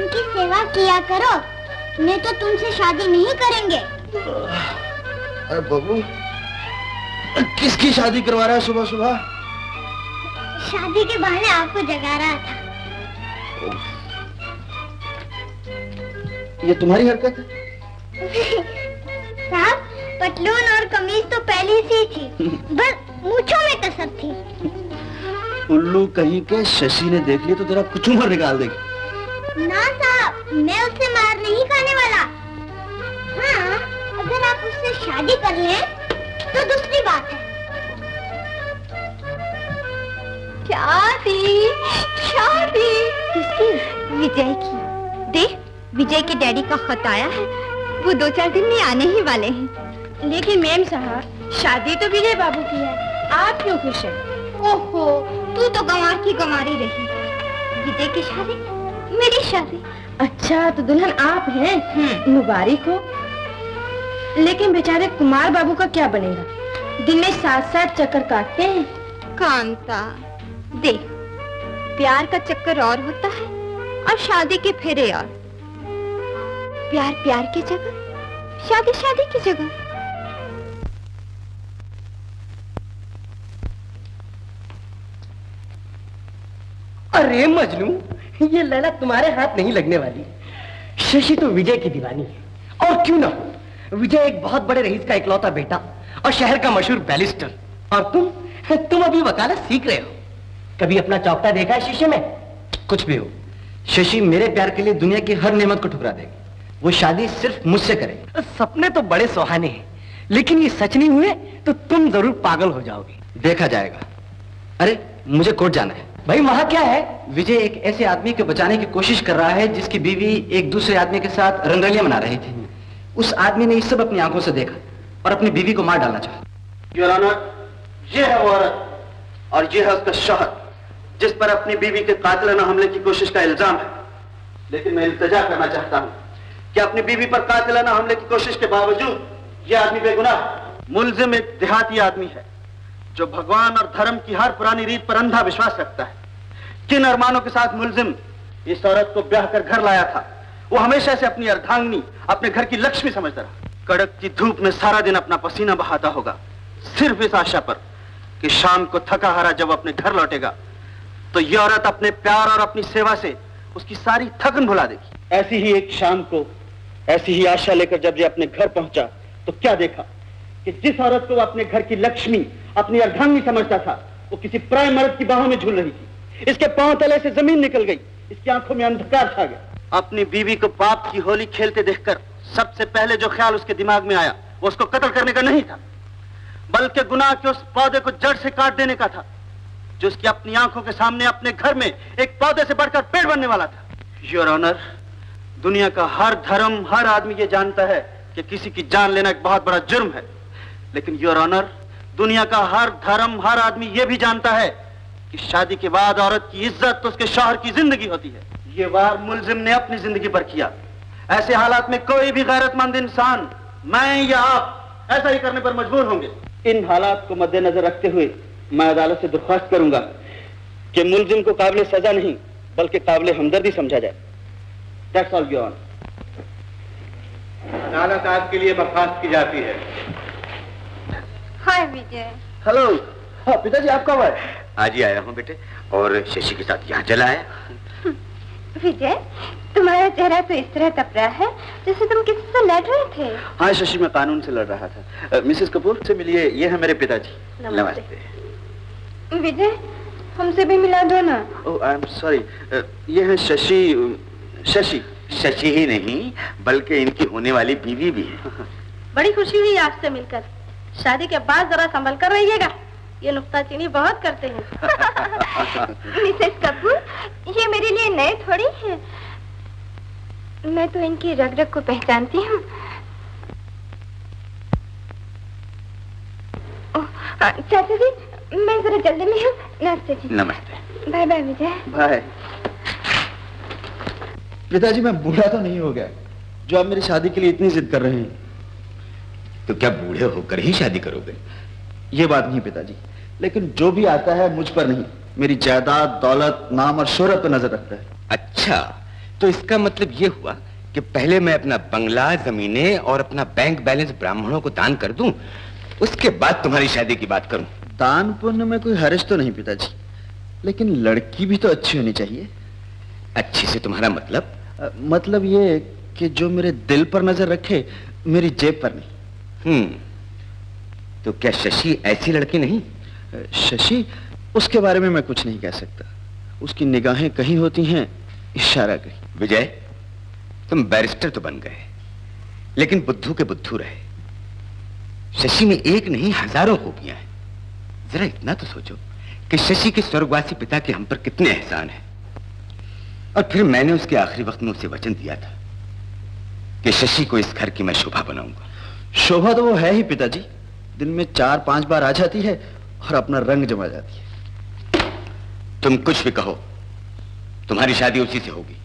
उनकी सेवा किया करो, नहीं तो तुमसे शादी नहीं करेंगे। अरे बाबू, किसकी शादी करवा रहा है सुबह सुबह? शादी के बहाने आपको जगा रहा था। ये तुम्हारी हरकत है? साहब, पतलून और कमीज तो पहले से ही थी, बस मूंछों में कसर थी। उल्लू कहीं के, शशि ने देख लिया तो तेरा कुचुम्बर निकाल देगी। ना साहब, मैं उससे मार नहीं खाने वाला। हाँ, अगर आप उससे शादी कर लें तो दूसरी बात है। शादी? शादी किसकी? विजय की। देख, विजय के डैडी का खत आया है, वो 2-4 दिन में आने ही वाले हैं। लेकिन मैम साहब, शादी तो विजय बाबू की है, आप क्यों खुश हैं? ओहो, तू तो गंवार की गंवारी रही। विजय की शादी, मेरी शादी। अच्छा, तो दुल्हन आप हैं? मुबारक हो। लेकिन बेचारे कुमार बाबू का क्या बनेगा? दिन में 7-7 चक्कर काटते हैं। कांता, देख, प्यार का चक्कर और होता है और शादी के फेरे और। प्यार प्यार की जगह, शादी शादी की जगह। अरे मजनू, ये लैला तुम्हारे हाथ नहीं लगने वाली। शशि तो विजय की दीवानी है, और क्यों ना हो। विजय एक बहुत बड़े रईस का इकलौता बेटा और शहर का मशहूर बैरिस्टर, और तुम अभी वकालत सीख रहे हो। कभी अपना चौकटा देखा है शीशे में? कुछ भी हो, शशि मेरे प्यार के लिए दुनिया की हर नेमत को ठुकरा देगी। वो शादी सिर्फ मुझसे करे। सपने तो बड़े सुहाने हैं, लेकिन ये सच नहीं हुए तो तुम जरूर पागल हो जाओगे। देखा जाएगा। अरे, मुझे कोर्ट जाना है। भाई, वहां क्या है? विजय एक ऐसे आदमी को बचाने की कोशिश कर रहा है जिसकी बीवी एक दूसरे आदमी के साथ रंगरलियां मना रही थी। उस आदमी ने ये सब अपनी आंखों से देखा और अपनी बीवी को मार डालना चाहा। योर ऑनर, ये है वो औरत और ये है उसका शौहर जिस पर अपनी बीवी के कातिलाना हमले की कोशिश का इल्जाम है। लेकिन मैं इल्तिजा करना चाहता हूं कि अपनी बीवी पर कातिलाना हमले की कोशिश के बावजूद यह आदमी बेगुनाह। मुलजिम एक देहाती आदमी है जो भगवान और धर्म की हर पुरानी रीत पर अंधा विश्वास रखता है। किन अरमानों के साथ मुलजिम इस औरत को ब्याह कर घर लाया था, वो हमेशा से अपनी अर्धांगिनी, अपने घर की लक्ष्मी समझता रहा। कड़क की धूप में सारा दिन अपना पसीना बहाता होगा, सिर्फ इस आशा पर कि शाम को थका हारा जब अपने घर लौटेगा तो यह औरत अपने प्यार और अपनी सेवा से उसकी सारी थकन भुला देगी। ऐसी ही एक शाम को, ऐसी ही आशा लेकर जब ये अपने घर पहुंचा तो क्या देखा कि जिस औरत को वो अपने घर की लक्ष्मी, अपनी अर्धांगिनी समझता था, वो किसी पराये मर्द की बाहों में झूल रही थी। इसके पांव तले से जमीन निकल गई, इसकी आंखों में अंधकार छा गया। अपनी बीवी को पाप की होली खेलते देखकर सबसे पहले जो ख्याल उसके दिमाग में आया वो उसको कत्ल करने का नहीं था, बल्कि गुनाह के उस पौधे को जड़ से काट देने का था जो उसकी अपनी आंखों के सामने अपने घर में एक पौधे से बढ़कर पेड़ बनने वाला था। योर ऑनर, दुनिया का हर धर्म, हर आदमी ये जानता है कि किसी की जान लेना एक बहुत बड़ा जुर्म है, लेकिन योर ऑनर, दुनिया का हर धर्म, हर आदमी ये भी जानता है कि शादी के बाद औरत की इज्जत तो उसके शौहर की जिंदगी होती है। ये वार मुलजिम ने अपनी जिंदगी पर किया। ऐसे हालात में कोई भी गैरतमंद इंसान, मैं या आप, ऐसा ही करने पर मजबूर होंगे। इन हालात को मद्देनजर रखते हुए मैं अदालत से दरख्वास्त करूंगा कि मुलजिम को काबिल सजा नहीं बल्कि काबिल हमदर्दी समझा जाए। That's all, Your Honor. अदालत आज के लिए बर्खास्त की जाती है। हाय विजय। हेलो। हाँ पिताजी, आप कब आए? आज ही आया हूँ बेटे, और शशि के साथ यहाँ चला आया। विजय, तुम्हारा चेहरा तो इस तरह तप रहा है जैसे तुम किसी से लड़ रहे थे। हाँ शशि, मैं कानून से लड़ रहा था। मिसेस कपूर से मिलिए, ये है मेरे पिताजी। नमस्ते। विजय, हमसे भी मिला दो ना। ओह, आई एम सॉरी। ये है शशि। शशि शशि ही नहीं बल्कि इनकी होने वाली बीवी भी है। बड़ी खुशी हुई आपसे मिलकर। शादी के बाद जरा संभल कर रहिएगा, ये नुक्ताचीनी बहुत करते हैं। मिसेस कपूर, ये मेरे लिए नए थोड़ी है, मैं तो इनकी रग रग को पहचानती हूँ। चाचा जी, मैं जरा जल्दी में हूँ। नमस्ते जी। नमस्ते। बाय बाय विजय। बाय। पिताजी, मैं बूढ़ा तो नहीं हो गया जो आप मेरी शादी के लिए इतनी जिद कर रहे हैं? तो क्या बूढ़े होकर ही शादी करोगे? ये बात नहीं पिताजी, लेकिन जो भी आता है मुझ पर नहीं, मेरी जायदाद, दौलत, नाम और शोहरत पर नजर रखता है। अच्छा, तो इसका मतलब ये हुआ कि पहले मैं अपना बंगला, जमीनें और अपना बैंक बैलेंस ब्राह्मणों को दान कर दूं, उसके बाद तुम्हारी शादी की बात करूं। दान पुण्य में कोई हर्ज तो नहीं पिताजी, लेकिन लड़की भी तो अच्छी होनी चाहिए। अच्छी से तुम्हारा मतलब? मतलब ये कि जो मेरे दिल पर नजर रखे, मेरी जेब पर नहीं। तो क्या शशि ऐसी लड़की नहीं? शशि, उसके बारे में मैं कुछ नहीं कह सकता। उसकी निगाहें कहीं होती हैं, इशारा कहीं। विजय, तुम बैरिस्टर तो बन गए, लेकिन बुद्धू के बुद्धू रहे। शशि में एक नहीं हजारों खूबियां हैं। जरा इतना तो सोचो कि शशि के स्वर्गवासी पिता के हम पर कितने एहसान हैं। और फिर मैंने उसके आखिरी वक्त में उसे वचन दिया था कि शशि को इस घर की मैं शोभा बनाऊंगा। शोभा तो वो है ही पिताजी, दिन में 4-5 बार आ जाती है और अपना रंग जमा जाती है। तुम कुछ भी कहो, तुम्हारी शादी उसी से होगी।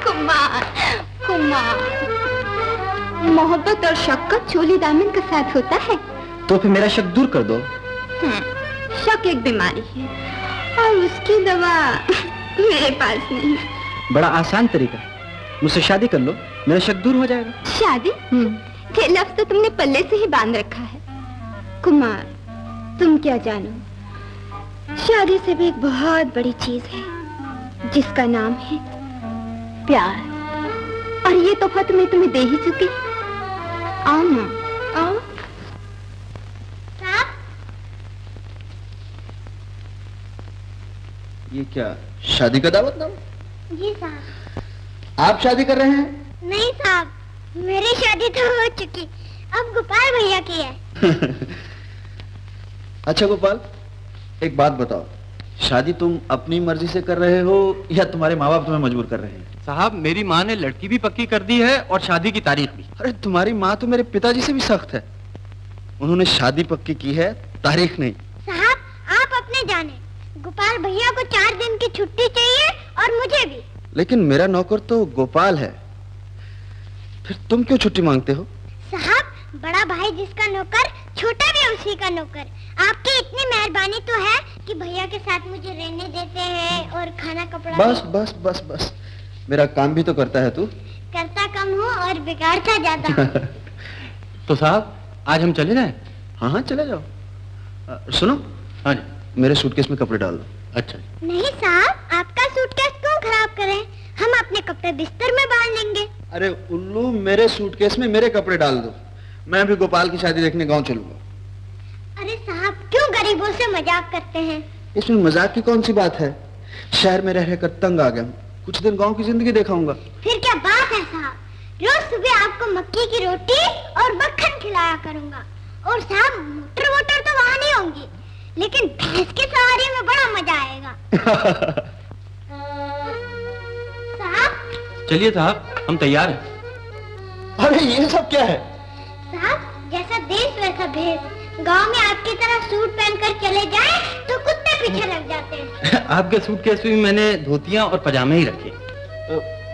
कुमार, कुमार, मोहब्बत और शक्कत चोली दामन के साथ होता है। तो फिर मेरा शक दूर कर दो। शक एक बीमारी है और उसकी दवा मेरे पास नहीं। बड़ा आसान तरीका है, मुझसे शादी कर लो, मेरा शक दूर हो जाएगा। शादी? ये लफ्ज तो तुमने पल्ले से ही बांध रखा है। कुमार, तुम क्या जानो, शादी से भी एक बहुत बड़ी चीज है जिसका नाम है प्यार। और ये तोहफा तो मैं तुम्हें दे ही चुकी। आओ ना, आओ। ये क्या शादी का दावतनामा? जी साहब। आप शादी कर रहे हैं? नहीं साहब, मेरी शादी तो हो चुकी, अब गोपाल भैया की है। अच्छा गोपाल, एक बात बताओ, शादी तुम अपनी मर्जी से कर रहे हो या तुम्हारे माँ बाप तुम्हें मजबूर कर रहे हैं? साहब, मेरी माँ ने लड़की भी पक्की कर दी है और शादी की तारीख भी। अरे तुम्हारी माँ तो मेरे पिताजी से भी सख्त है, उन्होंने शादी पक्की की है, तारीख नहीं। साहब, आप अपने जाने, गोपाल भैया को 4 दिन की छुट्टी चाहिए और मुझे भी। लेकिन मेरा नौकर तो गोपाल है, फिर तुम क्यों छुट्टी मांगते हो? साहब, बड़ा भाई जिसका नौकर, छोटा भी उसी का नौकर। आपकी इतनी मेहरबानी तो है कि भैया के साथ मुझे रहने देते हैं और खाना कपड़ा। बस बस बस बस, मेरा काम भी तो करता है तू। करता कम हूँ और बिगाड़ता ज्यादा हूँ। तो साहब, आज हम चले जाएं? हाँ हाँ, चले जाओ। सुनो, हाँ जी। मेरे सूटकेस में कपड़े डाल दो। अच्छा। नहीं साहब, आपका सूटकेस क्यों खराब करें, हम अपने कपड़े बिस्तर में बांध लेंगे। अरे उल्लू, मेरे सूटकेस में मेरे कपड़े डाल दो, मैं भी गोपाल की शादी देखने गांव चलूंगा। अरे साहब, क्यों गरीबों से मजाक करते हैं? इसमें मजाक की कौन सी बात है? शहर में रह कर तंग आ गया हूँ, कुछ दिन गांव की जिंदगी दिखाऊंगा। फिर क्या बात है साहब, रोज सुबह आपको मक्की की रोटी और मक्खन खिलाया करूंगा। और साहब, मोटर वोटर तो वहाँ नहीं होंगी, लेकिन भैंस की सवारी में बड़ा मजा आएगा। साहब। चलिए साहब, हम तैयार हैं। अरे ये सब क्या है? साहब, जैसा देश वैसा भेष। गांव में आपकी तरह सूट पहनकर चले जाएं तो कुत्ते पीछे लग जाते हैं। आपके सूटकेस में मैंने धोतियां और पजामे ही रखे।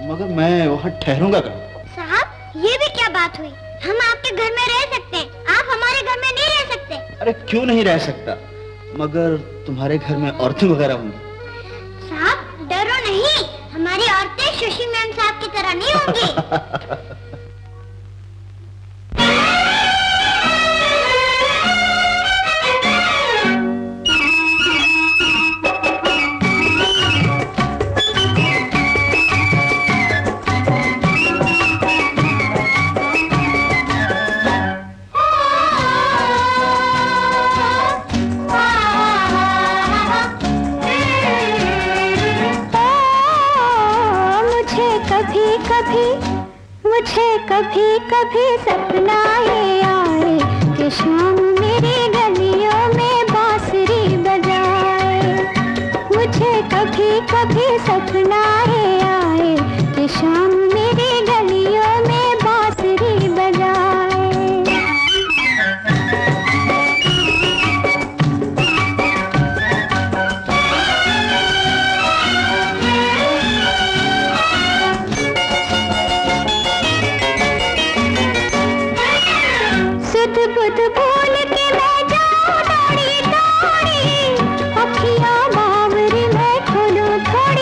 मगर मैं वहाँ ठहरूंगा कहाँ? साहब, ये भी क्या बात हुई, हम आपके घर में रह सकते हैं, आप हमारे घर में नहीं रह सकते। अरे क्यों नहीं रह सकता, मगर तुम्हारे घर में औरतें वगैरह होंगी। साहब, डरो नहीं, हमारी औरतें शशि मैम साहब की तरह नहीं होंगी। कभी कभी सपना ये आए कि शाम मेरी गलियों में बांसुरी बजाए। मुझे कभी कभी सपना ये आए कि शाम मेरी गलियों में बांसुरी बजाए। बुध भूल के मैं जाऊं दौड़ी दौड़ी, अखियां बावरी मैं खोलूं थोड़ी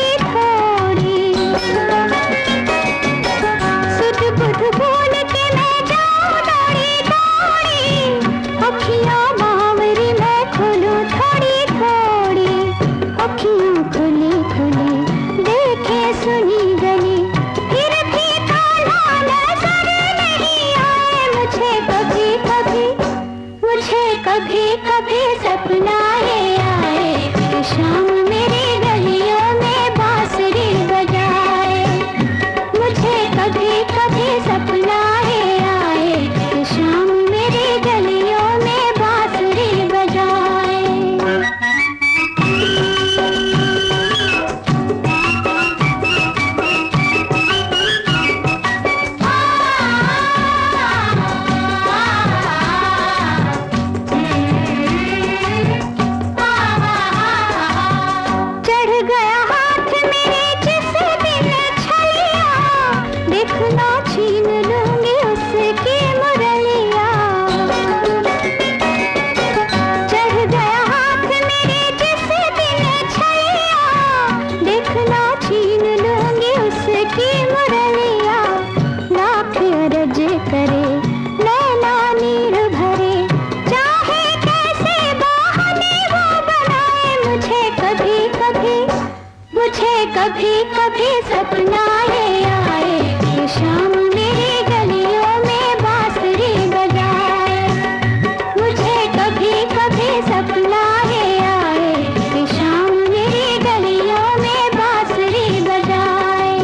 देखना छीन लूंगी उसकी मुरलिया, लाख अरज करे नैना नीर भरे, चाहे कैसे बहाने वो बनाए, मुझे कभी कभी सपना ये आए कि शाम मेरी गलियों में बांसुरी बजाए, मुझे कभी सपना ये आए कि शाम मेरी गलियों में बांसुरी बजाए।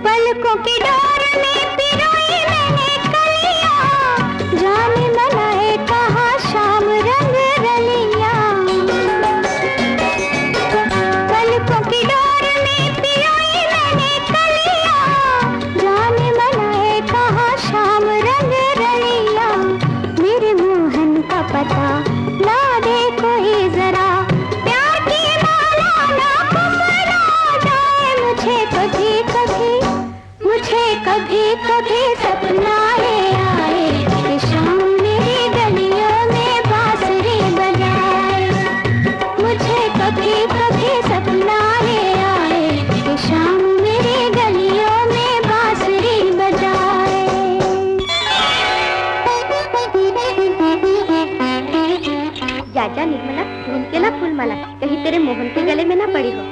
पलकों की डोर में पिरोई मैंने कलियां, जाने मनाए कहाँ शाम रंग रलियां। पलकों की डोर में पिरोई मैंने कलियां, जाने मनाए कहाँ शाम रंग रलियां। मेरे मोहन का पता ला दे कोई जरा, प्यार की माला ना कुमला जाए, मुझे कभी सपना ये आए कि शाम मेरी गलियों में बांसुरी बजाए, मुझे कभी सपना ये आए कि शाम मेरी गलियों में बांसुरी बजाए। जा निर्मला, ढूंढ के ला फूल माला, कहीं तेरे मोहन के गले में ना पड़ी हो।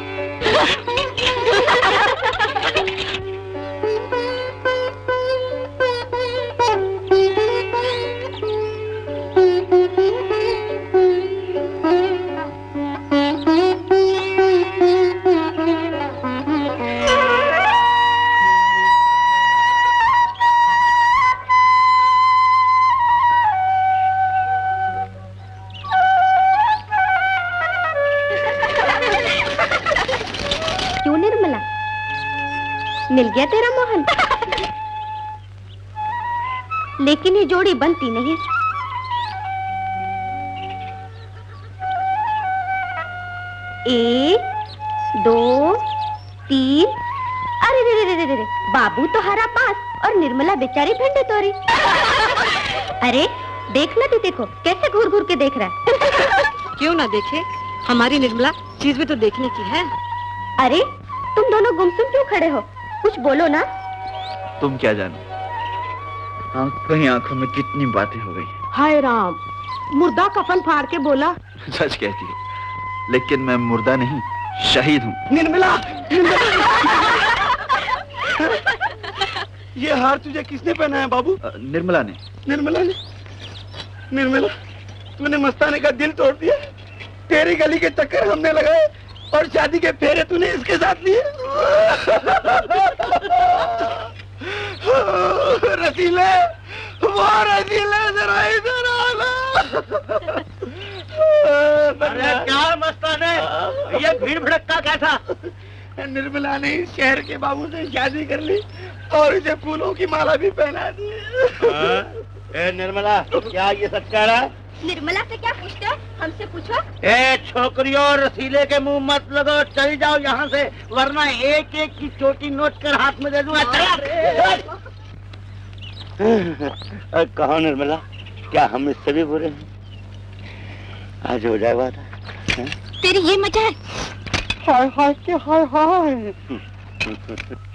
क्यों निर्मला, मिल गया तेरा मोहन? लेकिन ये जोड़ी बनती नहीं। एक, दो, तीन, अरे रे, बाबू तो हरा पास और निर्मला बेचारी भिंडी तोरी। अरे देख ना दीदी को कैसे घूर घूर के देख रहा है। क्यों ना देखे, हमारी निर्मला चीज भी तो देखने की है। अरे तुम दोनों गुमसुम क्यों खड़े हो, कुछ बोलो ना। तुम क्या जानो, आंखों में कितनी बातें हो गई। हाय राम, मुर्दा कफन फाड़ के बोला। सच कहती है, लेकिन मैं मुर्दा नहीं, शहीद हूँ। निर्मला, ये हार तुझे किसने पहना है बाबू? निर्मला ने। निर्मला, तूने मस्ताने का दिल तोड़ दिया। तेरी गली के चक्कर हमने लगाए और शादी के फेरे तूने इसके साथ लिए। रसीले, वो रसीले जरा इधर आना। क्या मस्ताने, ये भीड़ भड़का क्या था? निर्मला ने इस शहर के बाबू से शादी कर ली और इसे फूलों की माला भी पहना दी। ए निर्मला, क्या ये सच कह रहा है? निर्मला से क्या पूछते हो, हमसे पूछो। ए छोकरियों, रसीले के मुंह मत लगो, चली जाओ यहाँ से, वरना एक एक की चोटी नोच कर हाथ में दे दूंगा। कहो निर्मला, क्या हम इससे भी बुरे हैं? आज हो जाए बात। तेरी ये मजा है। हाय हाय के हाय हाय।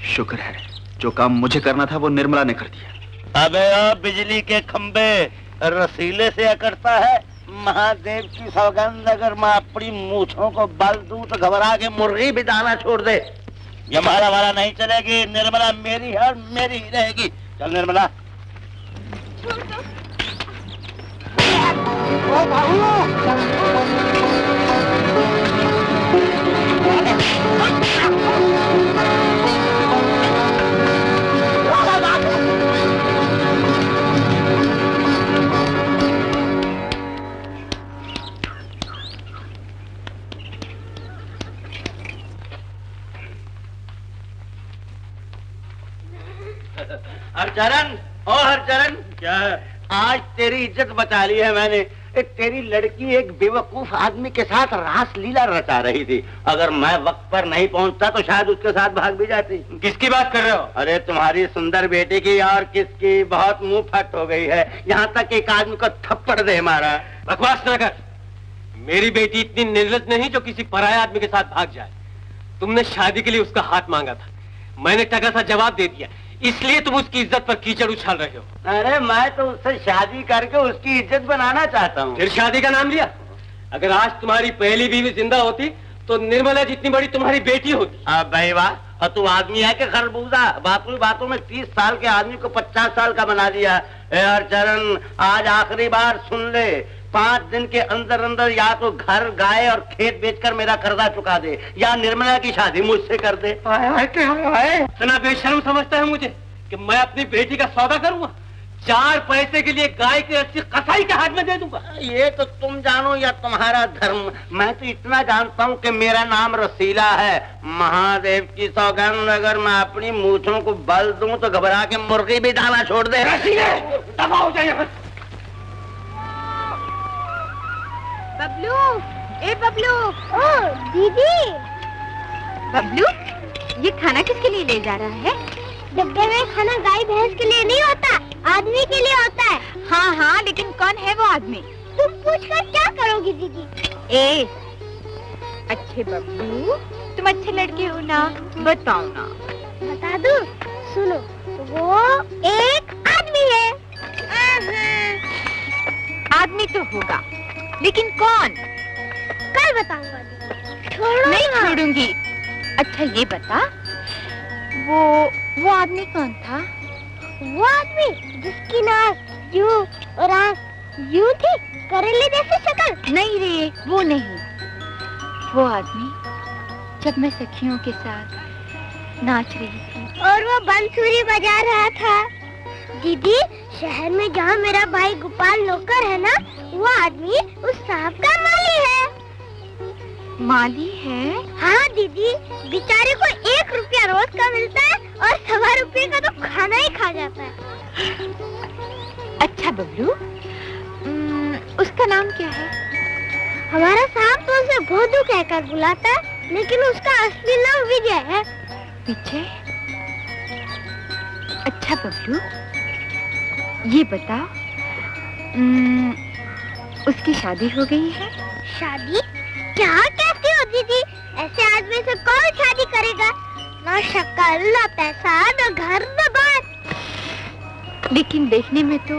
शुक्र है, जो काम मुझे करना था वो निर्मला ने कर दिया। अबे ओ बिजली के खंबे, रसीले से अकड़ता है। महादेव की सौगंध, अगर मैं अपनी मूछों को बल दूं तो घबरा के मुर्गी भी दाना छोड़ दे। ये माला वाला नहीं चलेगी। निर्मला मेरी है और मेरी ही रहेगी। चल निर्मला। ओ हरचरण, ओ हरचरण, क्या आज तेरी इज्जत बचा ली है मैंने। तेरी लड़की एक बेवकूफ आदमी के साथ रास लीला रचा रही थी। अगर मैं वक्त पर नहीं पहुंचता तो शायद उसके साथ भाग भी जाती। किसकी बात कर रहे हो? अरे तुम्हारी सुंदर बेटी की। और किसकी? बहुत मुंह फट हो गई है, यहाँ तक एक आदमी को थप्पड़ दे मारा। बकवास न कर। मेरी बेटी इतनी निर्लज नहीं जो किसी पराये आदमी के साथ भाग जाए। तुमने शादी के लिए उसका हाथ मांगा था, मैंने टका सा जवाब दे दिया, इसलिए तुम उसकी इज्जत पर कीचड़ उछाल रहे हो। अरे मैं तो उससे शादी करके उसकी इज्जत बनाना चाहता हूँ। फिर शादी का नाम लिया? अगर आज तुम्हारी पहली बीवी जिंदा होती तो निर्मला जितनी बड़ी तुम्हारी बेटी होती। अब भाई वाह, और तू आदमी है कि खरबूजा? बातों में 30 साल के आदमी को 50 साल का बना दिया। यार चरण, आज आखिरी बार सुन ले, 5 दिन के अंदर अंदर या तो घर, गाय और खेत बेचकर मेरा कर्जा चुका दे, या निर्मला की शादी मुझसे कर दे। इतना बेशर्म समझता है मुझे कि मैं अपनी बेटी का सौदा करूंगा? 4 पैसे के लिए गाय की रस्सी कसाई के हाथ में दे दूंगा? ये तो तुम जानो या तुम्हारा धर्म। मैं तो इतना जानता हूँ कि मेरा नाम रसीला है। महादेव की सौगंध, अगर मैं अपनी मूछों को बल दूं तो घबरा के मुर्गी भी दाना छोड़ दे। दबाओ जाइए। बबलू, ए बबलू। ओ दीदी, बबलू, ये खाना किसके लिए ले जा रहा है? डब्बे में खाना गाय भैंस के लिए नहीं होता, आदमी के लिए होता है। हाँ हाँ, लेकिन कौन है वो आदमी? तुम पूछकर क्या करोगी दीदी? ए, अच्छे बबलू, तुम अच्छे लड़के हो ना, बताओ ना। बता दूं? सुनो, वो एक आदमी है। आदमी तो होगा, लेकिन कौन? कल बताऊंगा दीदी। छोड़ो नहीं ना। छोड़ूंगी। अच्छा ये बता, वो आदमी कौन था? वो आदमी जिसकी नाक यूं और आँख यूं थी, करेले जैसी शक्ल। नहीं रे, वो नहीं। वो आदमी जब मैं सखियों के साथ नाच रही थी और वो बांसुरी बजा रहा था। दीदी, शहर में जहाँ मेरा भाई गोपाल नौकर है ना, वो आदमी उस साहब का माली है। माली है? हाँ दीदी, बेचारे को 1 रुपया रोज का मिलता है और 1.25 रुपये का तो खाना ही खा जाता है। अच्छा बबलू, उसका नाम क्या है? हमारा साहब तो उसे भोदू कहकर बुलाता है, लेकिन उसका असली नाम विजय है। विजय? अच्छा बबलू, ये बता, उसकी शादी हो गई है? शादी? क्या कहती हो दीदी? ऐसे आदमी से कौन शादी करेगा? ना शक्ल, ना पैसा, ना घर, ना बात। लेकिन देखने में तो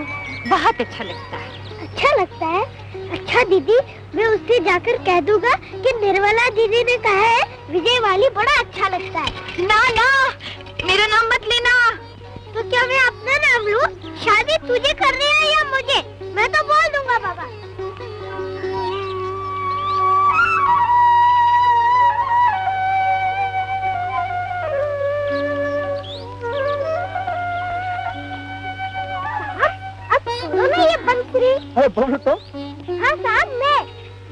बहुत अच्छा लगता है। अच्छा लगता है? अच्छा दीदी, मैं उससे जाकर कह दूंगा कि निर्मला दीदी ने कहा है विजय वाली बड़ा अच्छा लगता है। ना ना, मेरा नाम मत लेना। तो क्या मैं अपना नाम लूं? शादी तुझे करनी है या मुझे? मैं तो बोल दूंगा बाबा। ये बंसरी। अरे बोलो तो। हाँ साहब, मैं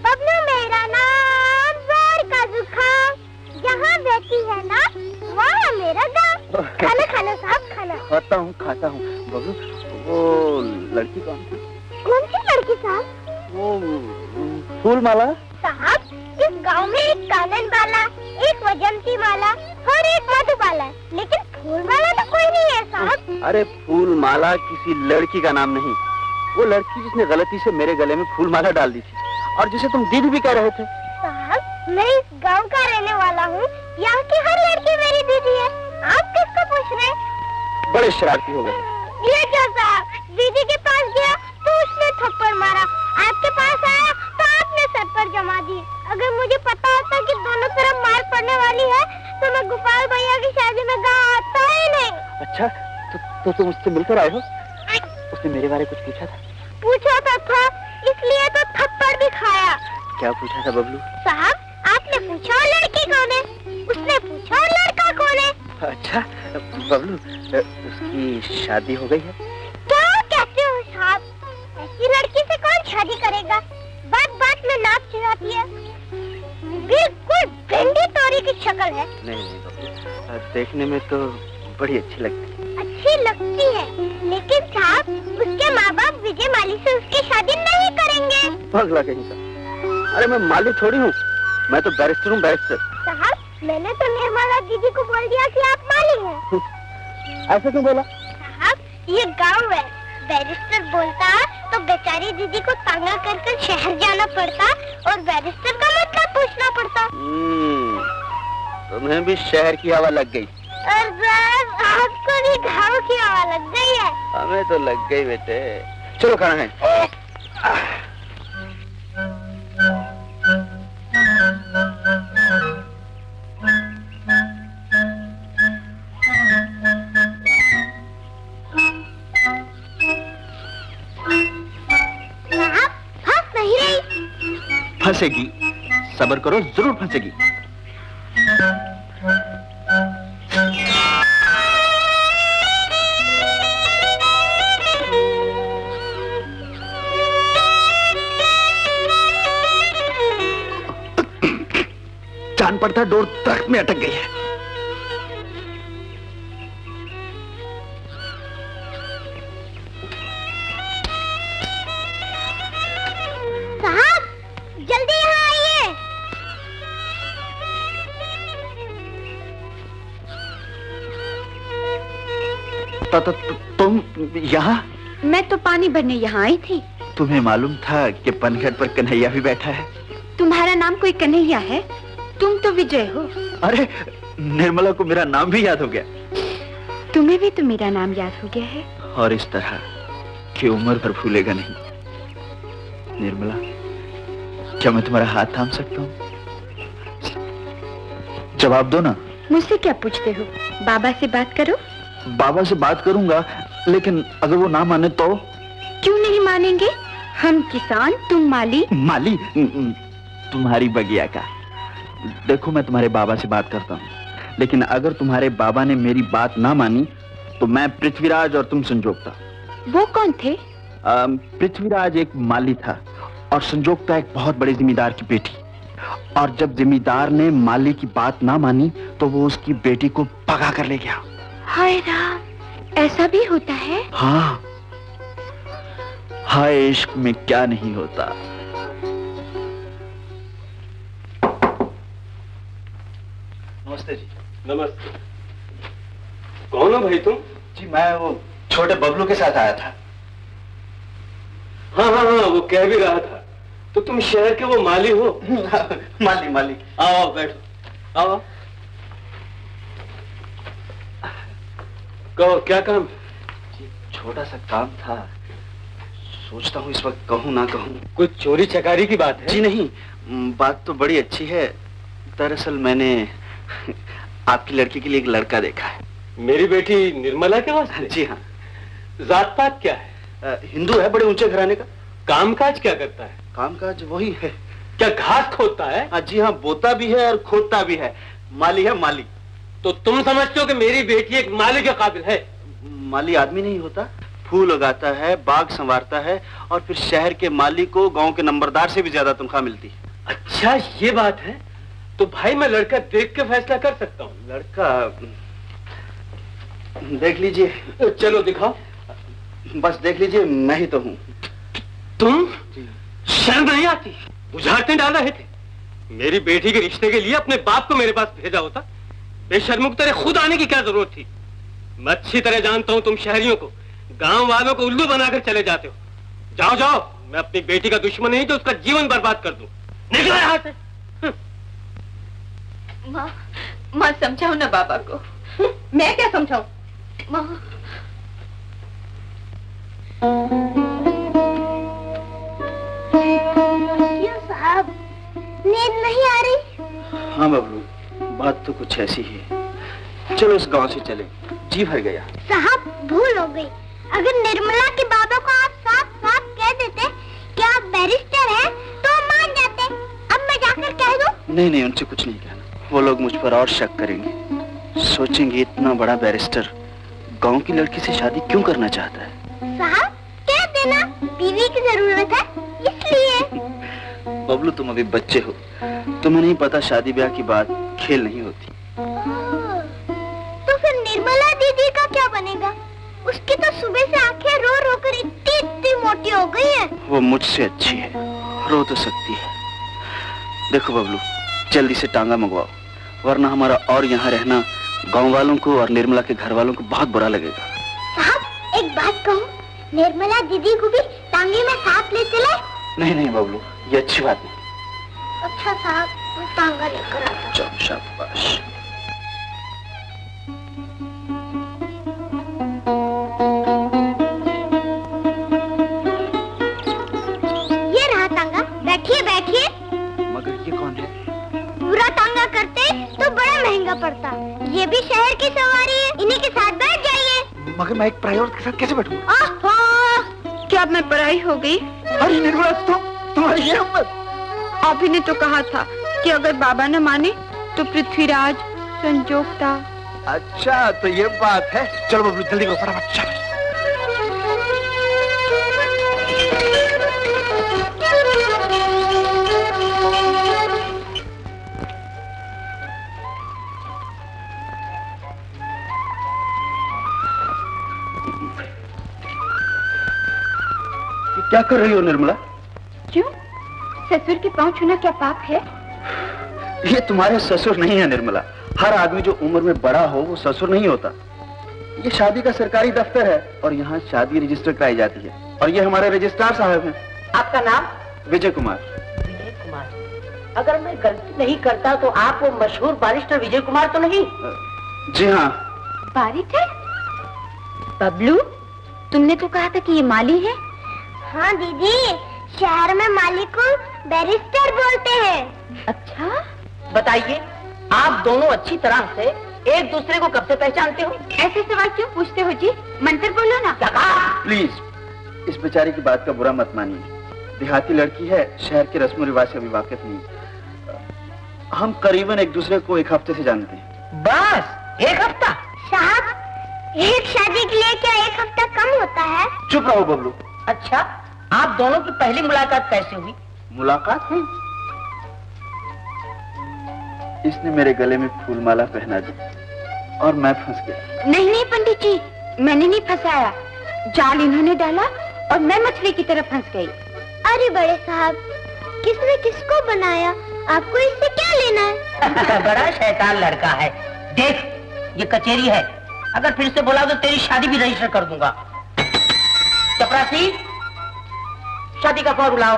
बबलू, मेरा नाम, जोर का जुखाम, जहाँ बैठी है ना वहाँ मेरा गाँव। खाना खाना साहब, खाना। खाता हूँ। बबलू, वो लड़की कौन थी? कौन सी लड़की साहब? वो फूलमाला। साहब, इस गांव में एक कानन बाला, एक वजंती माला और एक मधुबाला, लेकिन फूलमाला तो कोई नहीं है साहब। अरे फूलमाला किसी लड़की का नाम नहीं, वो लड़की जिसने गलती से मेरे गले में फूलमाला डाल दी थी और जिसे तुम दीदी भी कह रहे थे। साहब, मैं इस गांव का रहने वाला हूँ, यहाँ की हर लड़की मेरी दीदी है। आप किसको पूछ रहे हैं? बड़े शरारती हो गए। ये क्या साहब, दीदी के पास गया तो उसने थप्पड़ मारा, आपके पास आया तो आपने सर पर जमा दी। अगर मुझे पता होता कि दोनों तरफ मार पड़ने वाली है तो मैं गोपाल भैया की शादी में गाँव आता ही नहीं। अच्छा, तो तुम उससे मिलकर आए हो? उसने मेरे बारे कुछ पूछा था? पूछा था, इसलिए तो थप्पड़ भी खाया। क्या पूछा था बबलू? साहब, आपने पूछा लड़की कौन है, उसने पूछा लड़का कौन है। अच्छा बबलू, उसकी शादी हो गई है? क्या कहते हो साहब, ऐसी लड़की से कौन शादी करेगा? बात बात में नाक चिढ़ाती है, बिल्कुल भिंडी तोरी की शक्ल है। नहीं बबलू, देखने में तो बड़ी अच्छी लगती है। अच्छी लगती है, लेकिन साहब उसके माँ बाप विजय माली से उसकी शादी नहीं करेंगे। पगला कहीं का। अरे मैं माली थोड़ी हूँ, मैं तो बैरिस्टर हूँ, बैरिस्टर। साहब मैंने तो निर्मला दीदी को बोल दिया कि आप माली हैं। ऐसा क्यों बोला? साहब ये गाँव है, बैरिस्टर बोलता तो बेचारी दीदी को तांगा कर शहर जाना पड़ता और बैरिस्टर का मतलब पूछना पड़ता। तुम्हें भी शहर की हवा लग गई। और साहब आपको भी गाँव की हवा लग गई है। हमें तो लग गई बेटे। चलो खाना है। साहब फंस नहीं रही। फंसेगी, सब्र करो, जरूर फंसेगी। जान पड़ता डोर दरख्त में अटक गई है। साहब जल्दी यहाँ आइए। तुम यहाँ? मैं तो पानी भरने यहाँ आई थी। तुम्हें मालूम था कि पनघट पर कन्हैया भी बैठा है? तुम्हारा नाम कोई कन्हैया है? तुम तो विजय हो। अरे निर्मला को मेरा नाम भी याद हो गया। तुम्हें भी तो मेरा नाम याद हो गया है। और इस तरह कि उम्र भर भूलेगा नहीं। निर्मला, क्या मैं तुम्हारा हाथ थाम सकता हूँ? जवाब दो ना। मुझसे क्या पूछते हो? बाबा से बात करो। बाबा से बात करूंगा, लेकिन अगर वो ना माने तो? क्यों नहीं मानेंगे? हम किसान, तुम माली। माली? तुम्हारी बगिया का। देखो मैं तुम्हारे बाबा से बात करता हूँ, लेकिन अगर तुम्हारे बाबा ने मेरी बात ना मानी तो मैं पृथ्वीराज और तुम संजोगता। वो कौन थे? पृथ्वीराज एक माली था और संजोगता एक बहुत बड़े जिम्मेदार की बेटी। और जब जिम्मेदार ने माली की बात ना मानी तो वो उसकी बेटी को भगा कर ले गया। हाय राम, ऐसा भी होता है? हाँ, हाय इश्क में क्या नहीं होता। नमस्ते जी। नमस्ते। कौन हो भाई तुम? जी मैं वो छोटे बबलू के साथ आया था। हाँ हाँ हाँ, वो कह भी रहा था। तो तुम शहर के वो माली हो? माली माली। आओ बैठो, आओ। कहो क्या काम? जी छोटा सा काम था, सोचता हूँ इस वक्त कहूँ ना कहूँ। कोई चोरी चकारी की बात है? जी नहीं, बात तो बड़ी अच्छी है। दरअसल मैंने आपकी लड़की के लिए एक लड़का देखा है। मेरी बेटी निर्मला के वास्ते? जी हाँ। जात पात क्या है? हिंदू है, बड़े ऊंचे घराने का। कामकाज क्या करता है? कामकाज वही है। क्या घास खोदता है? हाँ जी हाँ, बोता भी है और खोदता भी है। माली है माली। तो तुम समझते हो कि मेरी बेटी एक माली के काबिल है? माली आदमी नहीं होता, फूल उगाता है, बाग संवारता है और फिर शहर के माली को गांव के नंबरदार से भी ज्यादा तनख्वाह मिलती है। अच्छा ये बात है, तो भाई मैं लड़का देख के फैसला कर सकता हूँ। लड़का देख लीजिए। चलो दिखाओ। बस देख लीजिए, मैं ही तो हूँ। तुम? शर्म नहीं आती? बुझारते डाल रहे थे। मेरी बेटी के रिश्ते के लिए अपने बाप को मेरे पास भेजा होता। बेशर्मुख तेरे खुद आने की क्या जरूरत थी? मैं अच्छी तरह जानता हूँ तुम शहरियों को, गांव वालों को उल्लू बनाकर चले जाते हो। जाओ जाओ, मैं अपनी बेटी का दुश्मन नहीं तो उसका जीवन बर्बाद कर दूं। निकलो यहाँ से। माँ समझाओ ना बाबा को। मैं क्या समझाऊं? माँ क्यों साहब, नींद नहीं आ रही? हाँ बबलू, बात तो कुछ ऐसी ही है। चलो इस गांव से चले, जी भर गया। साहब भूल हो गई, अगर निर्मला के बाबा को आप साफ साफ कह देते कि आप बैरिस्टर हैं तो मान जाते। अब मैं जाकर कह दूं? नहीं नहीं, उनसे कुछ नहीं कहना। वो लोग मुझ पर और शक करेंगे, सोचेंगे इतना बड़ा बैरिस्टर गांव की लड़की से शादी क्यों करना चाहता है। साहब कह देना, बीवी की जरूरत है इसलिए। बबलू तुम अभी बच्चे हो, तुम्हें नहीं पता शादी ब्याह की बात खेल नहीं होती। तो फिर निर्मला दीदी का क्या बनेगा? उसकी तो सुबह से आंखें रो रो कर इतनी इतनी मोटी हो गई है। वो मुझसे अच्छी है, रो तो सकती है। देखो बबलू, जल्दी से टांगा मंगवाओ, वरना हमारा और यहाँ रहना गांव वालों को और निर्मला के घर वालों को बहुत बुरा लगेगा। साहब एक बात कहूँ, निर्मला दीदी को भी टांगे में साथ ले चले? नहीं नहीं बबलू, ये अच्छी बात नहीं। अच्छा साहब, मैं टांगा लेकर आता हूँ। चलो शाबाश। ये रहा टांगा, बैठिए बैठिए। मगर ये कौन है? पूरा टांगा करते तो बड़ा महंगा पड़ता। ये भी शहर की सवारी है, इन्हीं के साथ बैठ जाइए। मगर मैं एक पराई औरत के साथ कैसे बैठूंगा? क्या अब मैं पराई हो गई? अरे निर्मला, तुम्हारी ये हिम्मत! आप ही ने तो कहा था कि अगर बाबा न माने तो पृथ्वीराज संजोगता। अच्छा तो ये बात है। चलो बबलू जल्दी करो, फटाफट चलो। क्या कर रही हो निर्मला? क्यों? ससुर के पांव छूना क्या पाप है? ये तुम्हारे ससुर नहीं है निर्मला। हर आदमी जो उम्र में बड़ा हो वो ससुर नहीं होता। ये शादी का सरकारी दफ्तर है और यहाँ शादी रजिस्टर कराई जाती है और ये हमारे रजिस्ट्रार साहब हैं। आपका नाम? विजय कुमार। विजय कुमार। अगर मैं गलती नहीं करता तो आप वो मशहूर बारिस्टर विजय कुमार तो नहीं? जी हाँ। बारिस्टर? बबलू, तुमने तो कहा था कि ये माली है। हाँ दीदी, शहर में मालिक को बैरिस्टर बोलते हैं। अच्छा, बताइए, आप दोनों अच्छी तरह से एक दूसरे को कब से पहचानते हो? ऐसे सवाल क्यों पूछते हो जी? मंत्र बोलो ना। प्लीज, इस बेचारी की बात का बुरा मत मानिए। देहाती लड़की है, शहर के रस्म रिवाज से अभी वाकिफ नहीं। हम करीबन एक दूसरे को एक हफ्ते से जानते हैं। बस एक हफ्ता? साहब, एक शादी के लिए क्या एक हफ्ता कम होता है? चुप रहो बबलू। अच्छा, आप दोनों की पहली मुलाकात कैसे हुई? मुलाकात? इसने मेरे गले में फूलमाला पहना दी और मैं फंस गया। नहीं नहीं पंडित जी, मैंने नहीं फंसाया। जाल इन्होंने डाला और मैं मछली की तरफ फंस गई। अरे बड़े साहब, किसने किसको बनाया? आपको इससे क्या लेना है? बड़ा शैतान लड़का है। देख, ये कचेरी है, अगर फिर से बोला तो तेरी शादी भी रजिस्टर कर दूंगा। चपरासी, शादी का फॉर्म लाओ।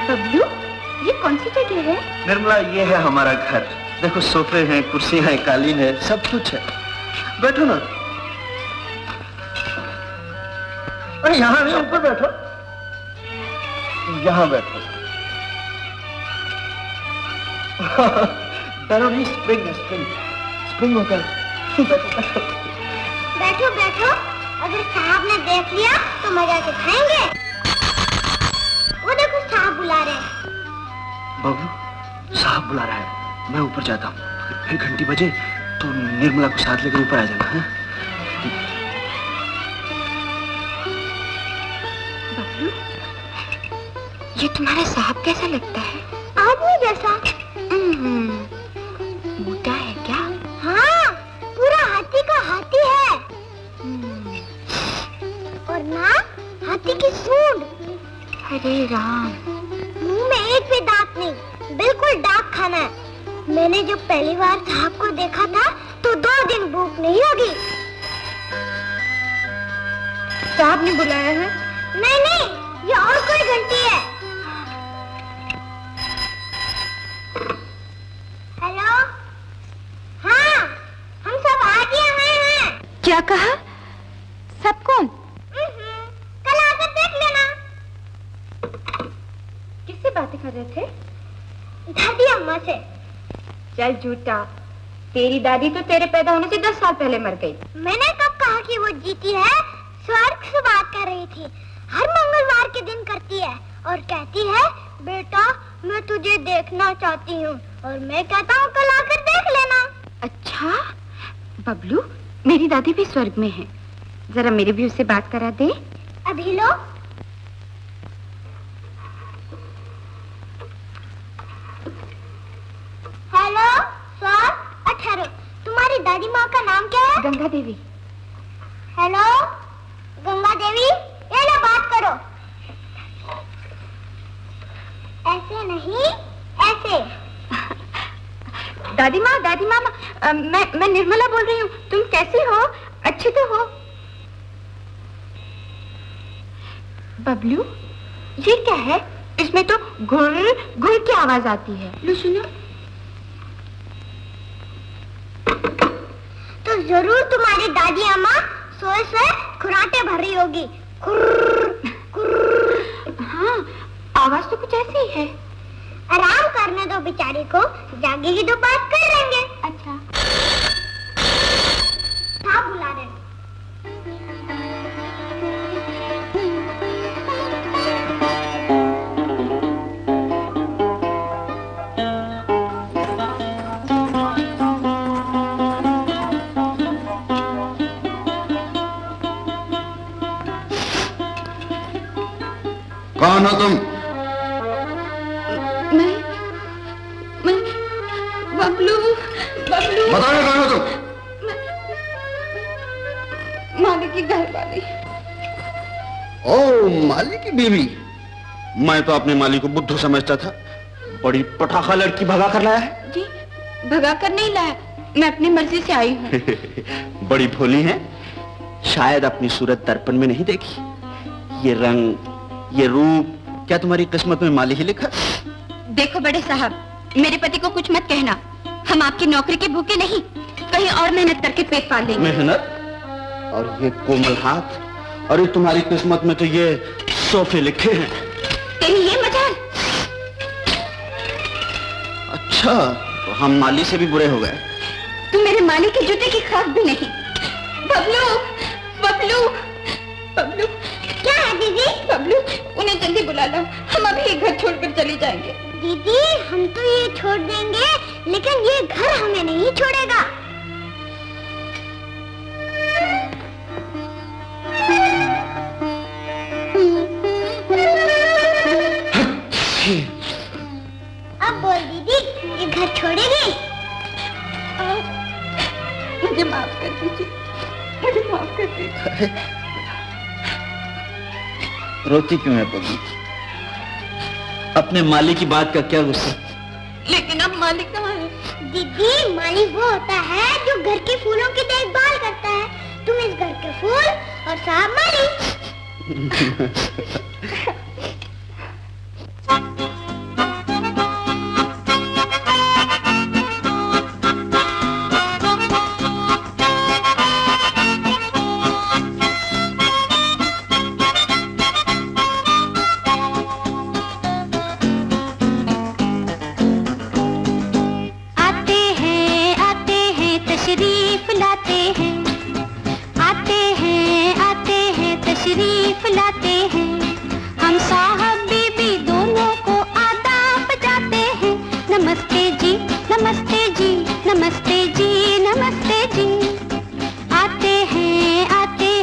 बबलू, ये कौन सी जगह है? निर्मला, ये है हमारा घर। देखो, सोफे हैं, कुर्सियां हैं, कालीन है, सब कुछ है। बैठो ना। अरे यहाँ नहीं, ऊपर बैठो। यहाँ बैठो। डरो नहीं, स्प्रिंग है, स्प्रिंग। स्प्रिंग होता है। बैठो। बैठो बैठो, अगर साहब ने देख लिया तो मजा से खाएंगे। वो देखो, साहब बुला रहे हैं। बाबू, साहब बुला रहा है, मैं ऊपर जाता हूँ। फिर घंटी बजे तो निर्मला को साथ लेकर ऊपर आ जाना है। बबलू, ये तुम्हारा साहब कैसा लगता है? आदमी जैसा। मोटा है क्या? हाँ, पूरा हाथी का हाथी है। और नाक हाथी की सूंड। अरे राम, मुंह में एक भी दांत नहीं, बिल्कुल डाक खाना है। मैंने जब पहली बार साहब को देखा था तो 2 दिन भूख नहीं होगी। साहब ने बुलाया है? नहीं नहीं, ये और कोई घंटी है। हेलो, हाँ, हम सब आ गए हैं। क्या कहा? सब कौन? कल आकर देख लेना। किससे बातें कर रहे थे? दादी अम्मा से। चल झूठा, तेरी दादी तो तेरे पैदा होने से 10 साल पहले मर गई। मैंने कब कहा कि वो जीती है? स्वर्ग से बात कर रही थी। हर मंगलवार के दिन करती है और कहती है, बेटा मैं तुझे देखना चाहती हूँ और मैं कहता हूँ कल आकर देख लेना। अच्छा बबलू, मेरी दादी भी स्वर्ग में है, जरा मेरी भी उससे बात करा दे। अभी लो। हेलो सर, ठहरो, तुम्हारी दादी माँ का नाम क्या है? गंगा देवी। हेलो गंगा देवी, ये लो बात करो। ऐसे नहीं, ऐसे। दादी माँ मैं निर्मला बोल रही हूँ। तुम कैसी हो? अच्छी तो हो? बबलू, ये क्या है? इसमें तो घुर घुर की आवाज आती है। लो सुनो। तो जरूर तुम्हारी दादी अम्मा सोए सोए खुराटे भर रही होगी। कुर्र, कुर्र। हाँ, आवाज तो कुछ ऐसी ही है। आराम करने दो बेचारी को, जागेगी तो बात कर लेंगे। अच्छा। हाँ बुला रहे। कौन हो तुम? मैं बबलू बबलू। बताओ कौन हो तुम? मालिक की घर वाली। ओ, मालिक की बीवी। मैं तो अपने मालिक को बुद्धू समझता था। बड़ी पटाखा लड़की भगा कर लाया है। जी, भगा कर नहीं लाया, मैं अपनी मर्जी से आई हूँ। बड़ी भोली है, शायद अपनी सूरत दर्पण में नहीं देखी। ये रंग, ये रूप, क्या तुम्हारी किस्मत में माली ही लिखा? देखो बड़े साहब, मेरे पति को कुछ मत कहना। हम आपकी नौकरी के भूखे नहीं, कहीं और मेहनत करके पेट पाल लेंगे। मेहनत? और ये कोमल हाथ, और तुम्हारी किस्मत में तो ये सोफे लिखे हैं। कहीं ये मजाल। अच्छा, तो हम माली से भी बुरे हो गए। तुम मेरे मालिक के जूते की खाक भी नहीं। बबलू बबलू बबलू। क्या है दीदी? बबलू, उन्हें जल्दी बुला लो, हम अभी ये घर छोड़कर चले जाएंगे। दीदी हम तो ये छोड़ देंगे, लेकिन ये घर हमें नहीं छोड़ेगा। अब बोल दीदी, ये घर छोड़ेगी? मुझे माफ कर दीजिए, मुझे माफ कर दीजिए। रोती क्यों है बबलू? अपने मालिक की बात का क्या गुस्सा? लेकिन अब मालिक कहाँ है? दीदी मालिक वो होता है जो घर के फूलों की देखभाल करता है। तुम इस घर के फूल और साहब मालिक। तशरीफ लाते हैं, हम साहब बीबी दोनों को आदाब जाते हैं। नमस्ते जी, नमस्ते जी, नमस्ते जी, नमस्ते जी। आते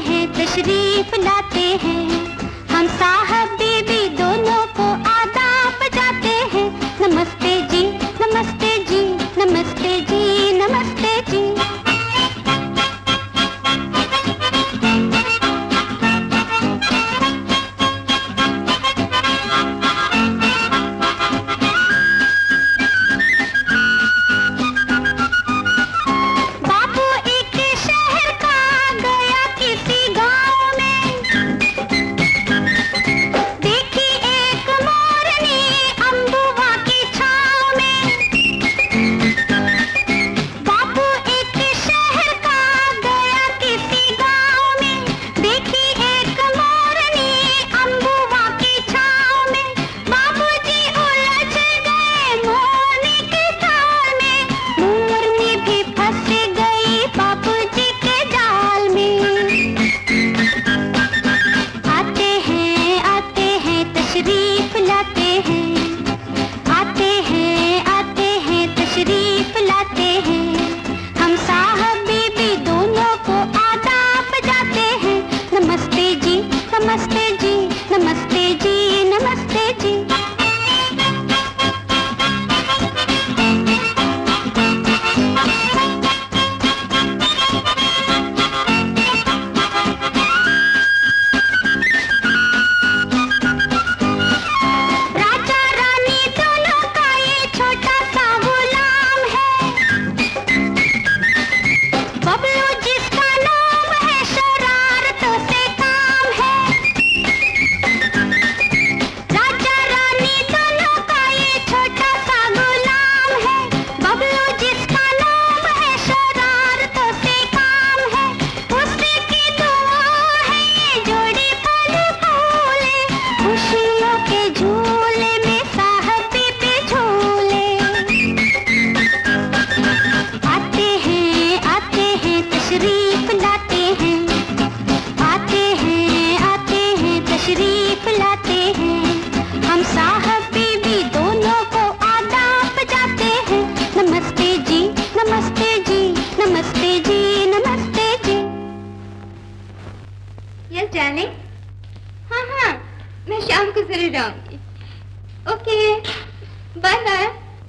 हैं तशरीफ लाते हैं, हम साहब बीबी दोनों को आदाब जाते हैं। नमस्ते जी, नमस्ते जी, नमस्ते जी, नमस्ते जी।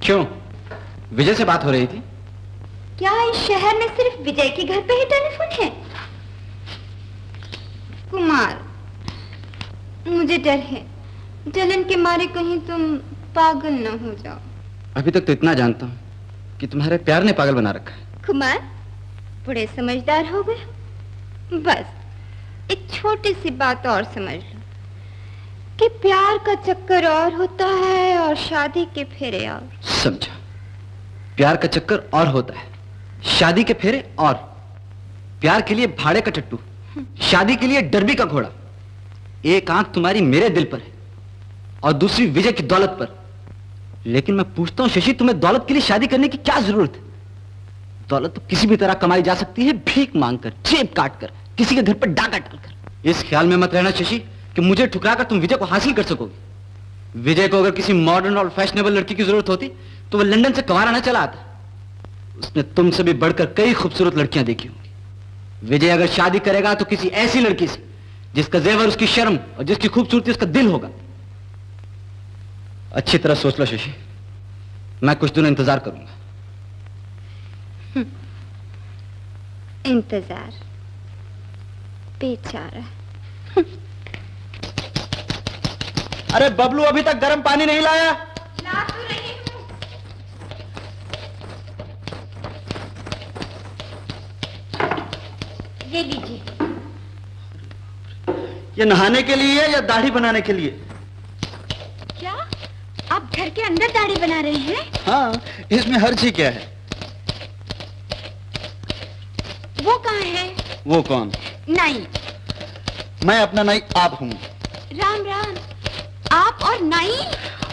क्यों? विजय से बात हो रही थी? क्या इस शहर में सिर्फ विजय के घर पे ही टेलीफोन है? कुमार, मुझे डर है, जलन के मारे कहीं तुम पागल न हो जाओ। अभी तक तो इतना जानता हूँ कि तुम्हारे प्यार ने पागल बना रखा है। कुमार, बड़े समझदार हो गए। बस एक छोटी सी बात और समझ लो कि प्यार का चक्कर और होता है और शादी के फेरे और। समझा। प्यार का चक्कर और होता है, शादी के फेरे और। प्यार के लिए भाड़े का टट्टू, शादी के लिए डरबी का घोड़ा। एक आंख तुम्हारी मेरे दिल पर है और दूसरी विजय की दौलत पर। लेकिन मैं पूछता हूं शशि, तुम्हें दौलत के लिए शादी करने की क्या जरूरत है? दौलत तो किसी भी तरह कमाई जा सकती है, भीख मांगकर, जेब काटकर, किसी के घर पर डाका डालकर। इस ख्याल में मत रहना शशि कि मुझे ठुकराकर तुम विजय को हासिल कर सकोगे। विजय को अगर किसी मॉडर्न और फैशनेबल लड़की की जरूरत होती तो वह लंदन से कवारा न चला आता। उसने तुमसे भी बढ़कर कई खूबसूरत लड़कियां देखी होंगी। विजय अगर शादी करेगा तो किसी ऐसी लड़की से जिसका जेवर उसकी शर्म और जिसकी खूबसूरती उसका दिल होगा। अच्छी तरह सोच लो शशि, मैं कुछ दिनों इंतजार करूंगा। इंतजार, बेचारा। अरे बबलू, अभी तक गर्म पानी नहीं लाया? ला तो रही हूं। ये लीजिए। ये नहाने के लिए या दाढ़ी बनाने के लिए? क्या आप घर के अंदर दाढ़ी बना रहे हैं? हाँ, इसमें हर्ज ही क्या है? वो कहाँ है? वो कौन? नाई। मैं अपना नाई आप हूँ। राम राम, आप और नाई?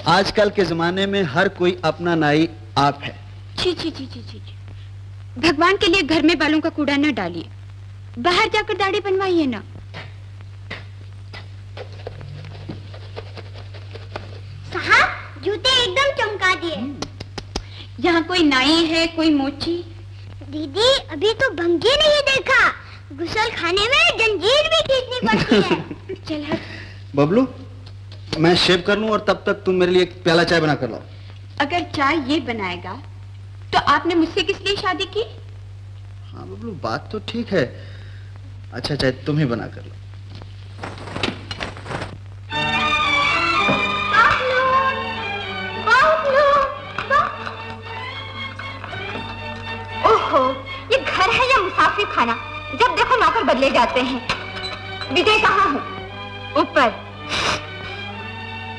आजकल के जमाने में हर कोई अपना नाई आप है। छी छी छी छी छी। भगवान के लिए घर में बालों का कूड़ा न डालिए, बाहर जाकर दाढ़ी बनवाइए ना। साहब, जूते एकदम चमका दिए। यहाँ कोई नाई है, कोई मोची? दीदी, अभी तो भंगी नहीं देखा। गुसल खाने में जंजीर भी खींचनी पड़ती है। चल हट। बबलू, मैं शेव कर लूं और तब तक तुम मेरे लिए एक प्याला चाय बना कर लाओ। अगर चाय ये बनाएगा तो आपने मुझसे किस लिए शादी की? हाँ बबलू, बात तो ठीक है। अच्छा चाय तुम ही बना कर लो। ओहो, ये घर है या मुसाफिर खाना? जब देखो नौकर बदले जाते हैं। विजय कहाँ है? ऊपर।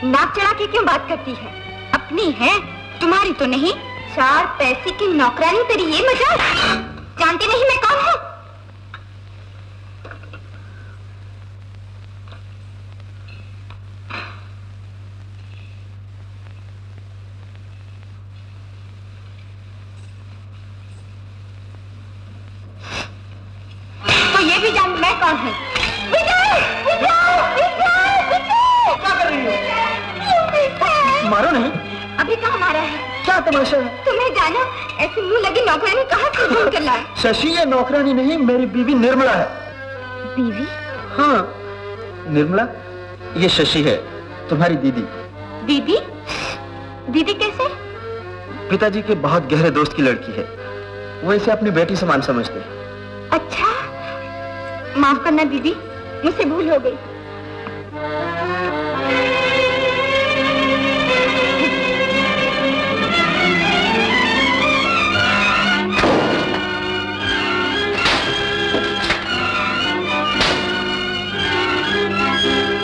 नाक चढ़ा के क्यों बात करती है? अपनी है, तुम्हारी तो नहीं। 4 पैसे की नौकरानी तेरी ये मजाक? जानती नहीं मैं कौन हूँ? तो ये भी जान मैं कौन हूँ? विजय! विजय! विजय! विजय! क्या कर रही हो? मारो नहीं। अभी कहाँ मारा है? क्या तमाशा है? तुम्हें जानो, ऐसी मुंह लगी नौकरानी कहाँ से ढूंढ कर लाए? शशि, ये नौकरानी नहीं, मेरी बीवी निर्मला है। बीवी? हाँ निर्मला, ये शशि है, तुम्हारी दीदी। दीदी? दीदी कैसे? पिताजी के बहुत गहरे दोस्त की लड़की है। वो इसे अपनी बेटी समान समझते हैं। अच्छा, माफ करना दीदी, मुझसे भूल हो गई।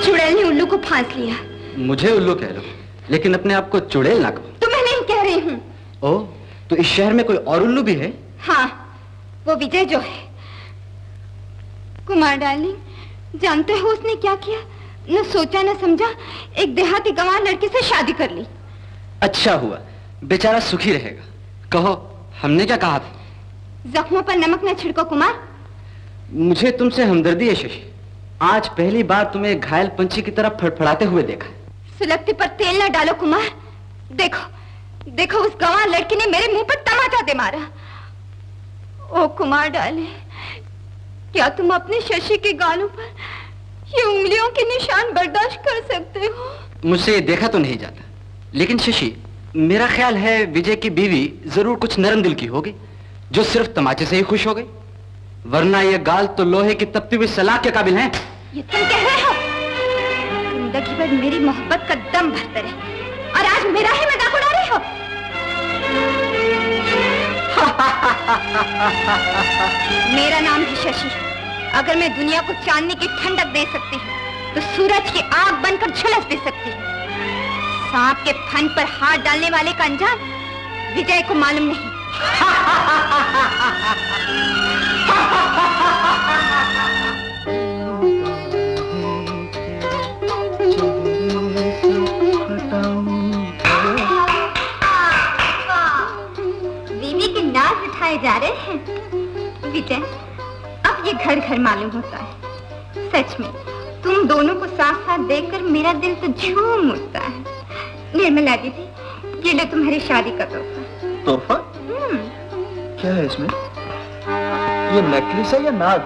चुड़ैल ने उल्लू को फांस लिया। मुझे उल्लू कह लो, लेकिन अपने आप को चुड़ैल ना कहो। तुम्हें नहीं कह रही हूँ। ओह, तो इस शहर में कोई और उल्लू भी है? हाँ, वो विजय जो है। कुमार डार्लिंग, जानते हो उसने क्या किया? न सोचा न समझा, एक देहाती गंवार लड़की से शादी कर ली। अच्छा हुआ, बेचारा सुखी रहेगा। कहो, हमने क्या कहा था? जख्मों पर नमक न छिड़को कुमार। मुझे तुमसे हमदर्दी है शशि। आज पहली बार तुम्हें घायल पंछी की तरह फड़फड़ाते हुए देखा। सुलगती पर तेल न डालो कुमार। देखो, देखो उस गंवार लड़की ने मेरे मुंह पर तमाचा दे मारा। ओ कुमार डाले, क्या तुम अपने शशि के गालों पर ये उंगलियों के निशान बर्दाश्त कर सकते हो? मुझसे ये देखा तो नहीं जाता, लेकिन शशि, मेरा ख्याल है विजय की बीवी जरूर कुछ नरम दिल की होगी, जो सिर्फ तमाचे से ही खुश हो गई, वरना ये गाल तो लोहे की तपती हुई सलाख के काबिल हैं। ये तुम कह रहे हो? जिंदगी भर मेरी मोहब्बत का दम भरते रहे और आज मेरा ही मजाक उड़ा रहे हो। मेरा नाम है शशि। अगर मैं दुनिया को चांदनी की ठंडक दे सकती हूँ तो सूरज की आग बनकर झुलस दे सकती हूँ। सांप के फन पर हाथ डालने वाले का अंजाम विजय को मालूम नहीं। बीवी के नाज उठाए जा रहे हैं। विजय, अब ये घर घर मालूम होता है। सच में तुम दोनों को साथ साथ देखकर मेरा दिल तो झूम उठता है। निर्मला दीदी, ये लो तुम्हारी शादी का तोहफा। तोहफा? क्या है इसमें? ये नेकलेस है या नाग?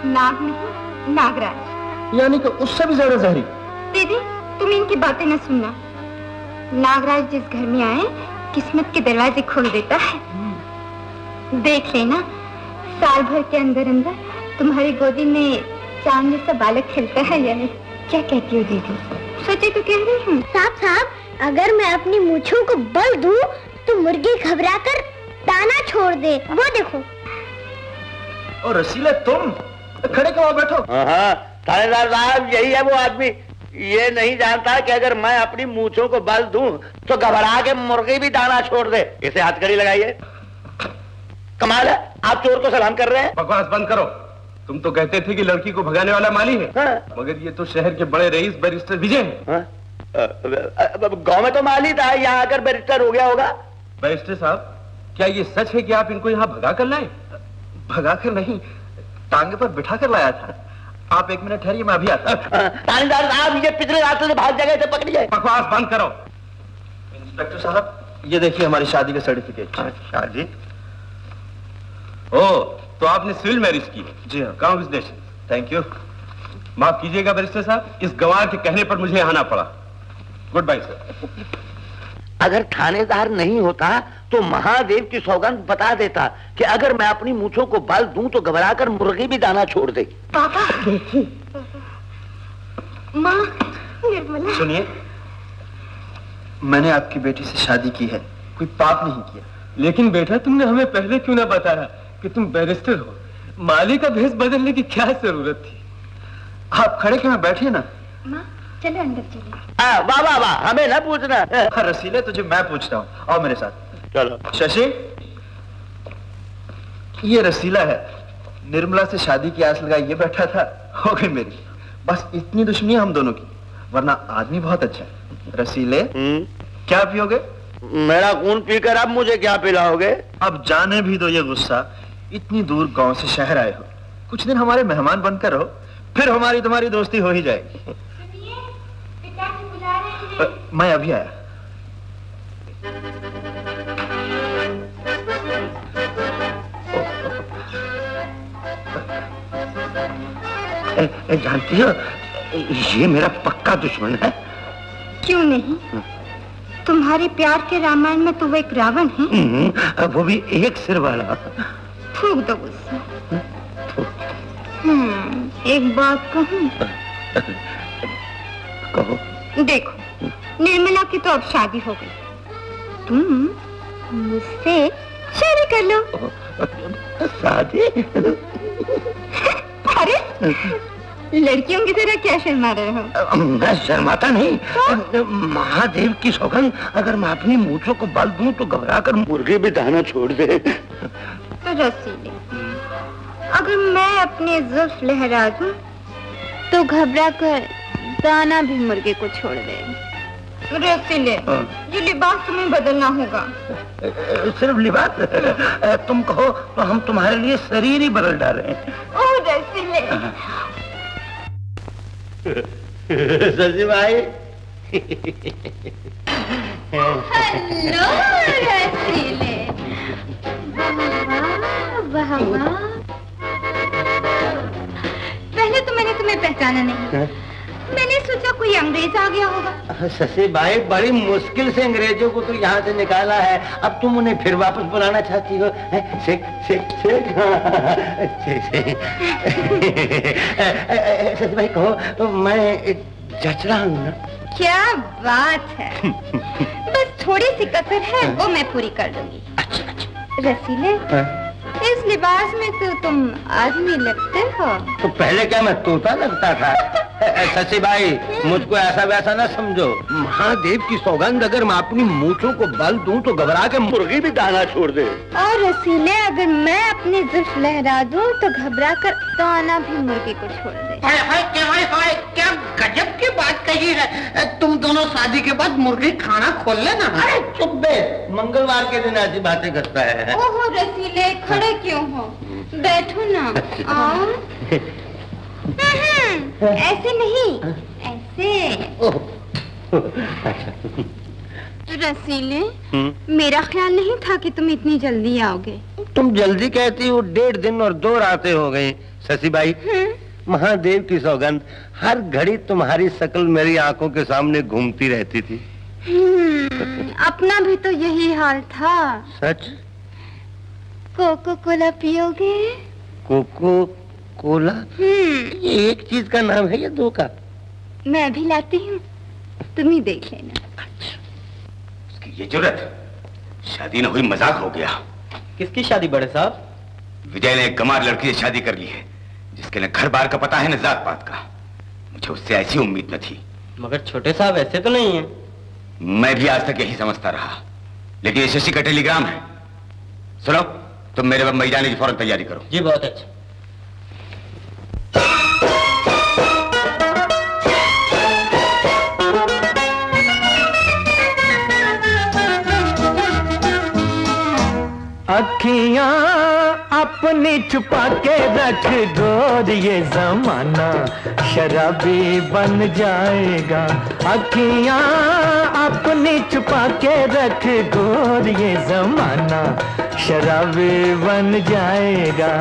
नाग नहीं, नागराज। यानी कि उससे भी ज्यादा जहरी। दीदी, तुम इनकी बातें न सुनना। नागराज जिस घर में आए किस्मत के दरवाजे खोल देता है। देख लेना, साल भर के अंदर अंदर तुम्हारी गोदी में चांद जैसा बालक खिलता है या नहीं। क्या कहती हो दीदी? सच्ची तो कह रही हूँ। साहब, अगर मैं अपनी मूंछों को बल दूं तो मुर्गी घबराकर दाना छोड़ दे। वो देखो। और रसीले, तुम खड़े क्यों बैठो? हाँ, थानेदार साहब, यही है वो आदमी। ये नहीं जानता कि अगर मैं अपनी मूंछों को बल दूं तो घबरा के मुर्गी भी दाना छोड़ दे। इसे हथकड़ी लगाइए। कमाल है, आप चोर को सलाम कर रहे हैं। बकवास बंद करो। तुम तो कहते थे कि लड़की को भगाने वाला माली है। हाँ। मगर ये तो शहर के बड़े रईस बैरिस्टर विजय है। हाँ? गांव में तो माली था, यहाँ आकर बैरिस्टर हो गया होगा। बैरिस्टर साहब, क्या ये सच है कि आप इनको यहाँ भगा कर लाए? भगा कर नहीं, टांगे पर बिठा कर लाया था। आप एक मिनट ठहरिए, मैं अभी आता। थानेदार साहब, ये पिछले रास्ते से भाग गए थे, पकड़िए। बकवास बंद करो। इंस्पेक्टर साहब, ये देखिए हमारी शादी का सर्टिफिकेट। शादी? ओ, तो आपने सिविल मैरिज की? जी हाँ। कांग्रेचुलेशन। Thank you. माफ कीजिएगा बैरिस्टर साहब, इस गवाह के कहने पर मुझे आना पड़ा। Goodbye sir. अगर थानेदार नहीं होता तो महादेव की सौगंध बता देता कि अगर मैं अपनी मूंछों को बल दूं तो घबराकर मुर्गी भी दाना छोड़ दे। पापा, माँ, निर्मला। सुनिए, मैंने आपकी बेटी से शादी की है, कोई पाप नहीं किया। लेकिन बेटा, तुमने हमें पहले क्यों ना बताया कि तुम बैरिस्टर हो? माली का भेष बदलने की क्या जरूरत थी? आप खड़े क्यों बैठिए ना। माँ, चलो अंदर चलिए। वाह वाह वाह, हमें ना पूछना। रसीले, तुझे मैं पूछता हूँ, आओ मेरे साथ। चलो। शशि, ये रसीला है, निर्मला से शादी की आस लगाई ये बैठा था, हो गई मेरी। बस इतनी दुश्मनी हम दोनों की, वरना आदमी बहुत अच्छा है। रसीले, क्या पियोगे? मेरा खून पीकर अब मुझे क्या पिलाओगे? अब जाने भी दो ये गुस्सा। इतनी दूर गांव से शहर आए हो, कुछ दिन हमारे मेहमान बनकर रहो, फिर हमारी तुम्हारी दोस्ती हो ही जाएगी। सुनिए, पिताजी बुला रहे हैं। मैं अभी आया। जानती हो, ये मेरा पक्का दुश्मन है। क्यों नहीं? तुम्हारे प्यार के रामायण में तो वो एक रावण है। वो भी एक सिर वाला। थूक दो गुस्सा। एक बात कहूं? कहो। देखो, निर्मला की तो अब शादी हो गई, तुम मुझसे शादी कर लो। शादी? अरे, लड़कियों की तरह क्या शर्मा रहे हो? मैं शर्माता नहीं। महादेव की सौगंध, अगर मैं अपनी मूंछों को बल दूं तो घबराकर मुर्गी भी दाना छोड़ दे। तो रसीले, अगर मैं अपने जुल्फ लहरा दूं तो घबराकर दाना भी मुर्गे को छोड़ दे। रसीले, ये लिबास तुम्हें बदलना होगा। सिर्फ लिबास? तुम कहो तो हम तुम्हारे लिए शरीर ही बदल डालें। ओह रसीले। सची भाई। हेलो रसीले। वाह वाह। पहले तो मैंने तुम्हें पहचाना नहीं। मैंने सोचा कोई अंग्रेज आ गया होगा। शशि भाई, बड़ी मुश्किल से अंग्रेजों को तो यहाँ से निकाला है, अब तुम उन्हें फिर वापस बुलाना चाहती हो? शेख शेख शेख शशि भाई कहो, मैं जच रहा हूँ ना? क्या बात है। बस थोड़ी सी कसर है, वो मैं पूरी कर दूंगी। अच्छा। रसीले, इस लिबास में तो तुम आदमी लगते हो। तो पहले क्या मैं तोता लगता था? शशि भाई, मुझको ऐसा वैसा ना समझो। महादेव की सौगंध, अगर मैं अपनी मूंछों को बल दूं तो घबरा के मुर्गी भी दाना छोड़ दे। और रसीले, अगर मैं अपनी जुल्फ लहरा दूं तो घबरा कर दाना भी मुर्गी को छोड़ दे। क्या गजब की बात कही है। तुम दोनों शादी के बाद मुर्गी खाना खोल लेना। अरे चुप बे, मंगलवार के दिन ऐसी बातें करता है। ओहो रसीले, खड़े क्यों हो? बैठो ना। ऐसे नहीं, ऐसे। रसीले, मेरा ख्याल नहीं था कि तुम इतनी जल्दी आओगे। तुम जल्दी कहती हो, 1.5 दिन और 2 रातें हो गई। शशि भाई, महादेव की सौगंध, हर घड़ी तुम्हारी शक्ल मेरी आंखों के सामने घूमती रहती थी। अपना भी तो यही हाल था। सच? कोको कोला पियोगे? Coca Cola? ये एक चीज का नाम है या 2 का? मैं भी लाती हूँ, तुम ही देख लेना। अच्छा, उसकी ये जुर्रत, शादी न हुई मजाक हो गया। किसकी शादी बड़े साहब? विजय ने एक गंवार लड़की से शादी कर ली है, जिसके न घर बार का पता है न जात पात का। मुझे उससे ऐसी उम्मीद न थी। मगर छोटे साहब ऐसे तो नहीं है। मैं भी आज तक यही समझता रहा, लेकिन ये शशि का टेलीग्राम है। सुनो, तुम मेरे बम्बई जाने की फौरन तैयारी करो। जी बहुत अच्छा। अखियां अपनी छुपा के रख गोर, ये जमाना शराबी बन जाएगा। अखियां अपनी छुपा के रख गोर, ये जमाना शराबी बन जाएगा।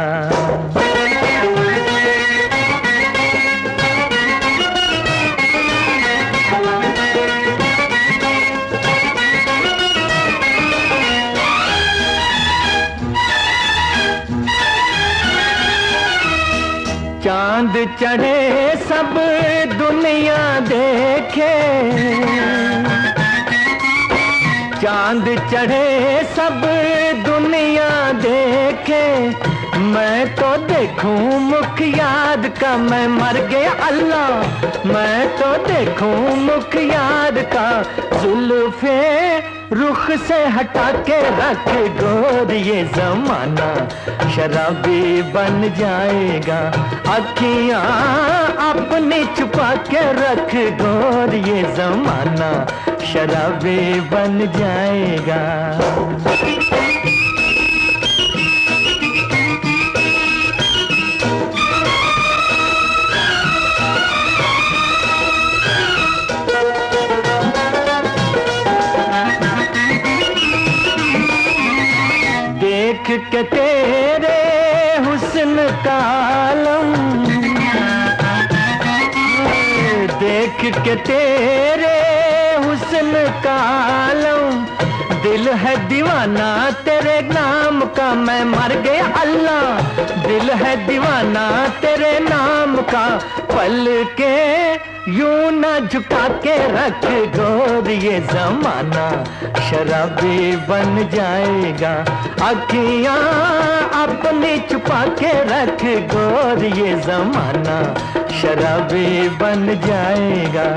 चांद चढ़े सब दुनिया देखे, चांद चढ़े सब दुनिया देखे, मैं तो देखूं मुख याद का, मैं मर गया अल्लाह। मैं तो देखूं मुख याद का, जुल्फे रुख से हटा के रख गोर, ये जमाना शराबी बन जाएगा। अखियां अपनी छुपा के रख गोर, ये जमाना शराबी बन जाएगा। देख के तेरे हुस्न का आलम, देख के तेरे हुस्न का आलम, दिल है दीवाना तेरे नाम का, मैं मर गया अल्लाह। दिल है दीवाना तेरे नाम का, पल के यूं न झुका के रख गोर, ये जमाना शराबी बन जाएगा। अखियां अपनी छुपा के रख गोर, ये जमाना शराबी बन जाएगा।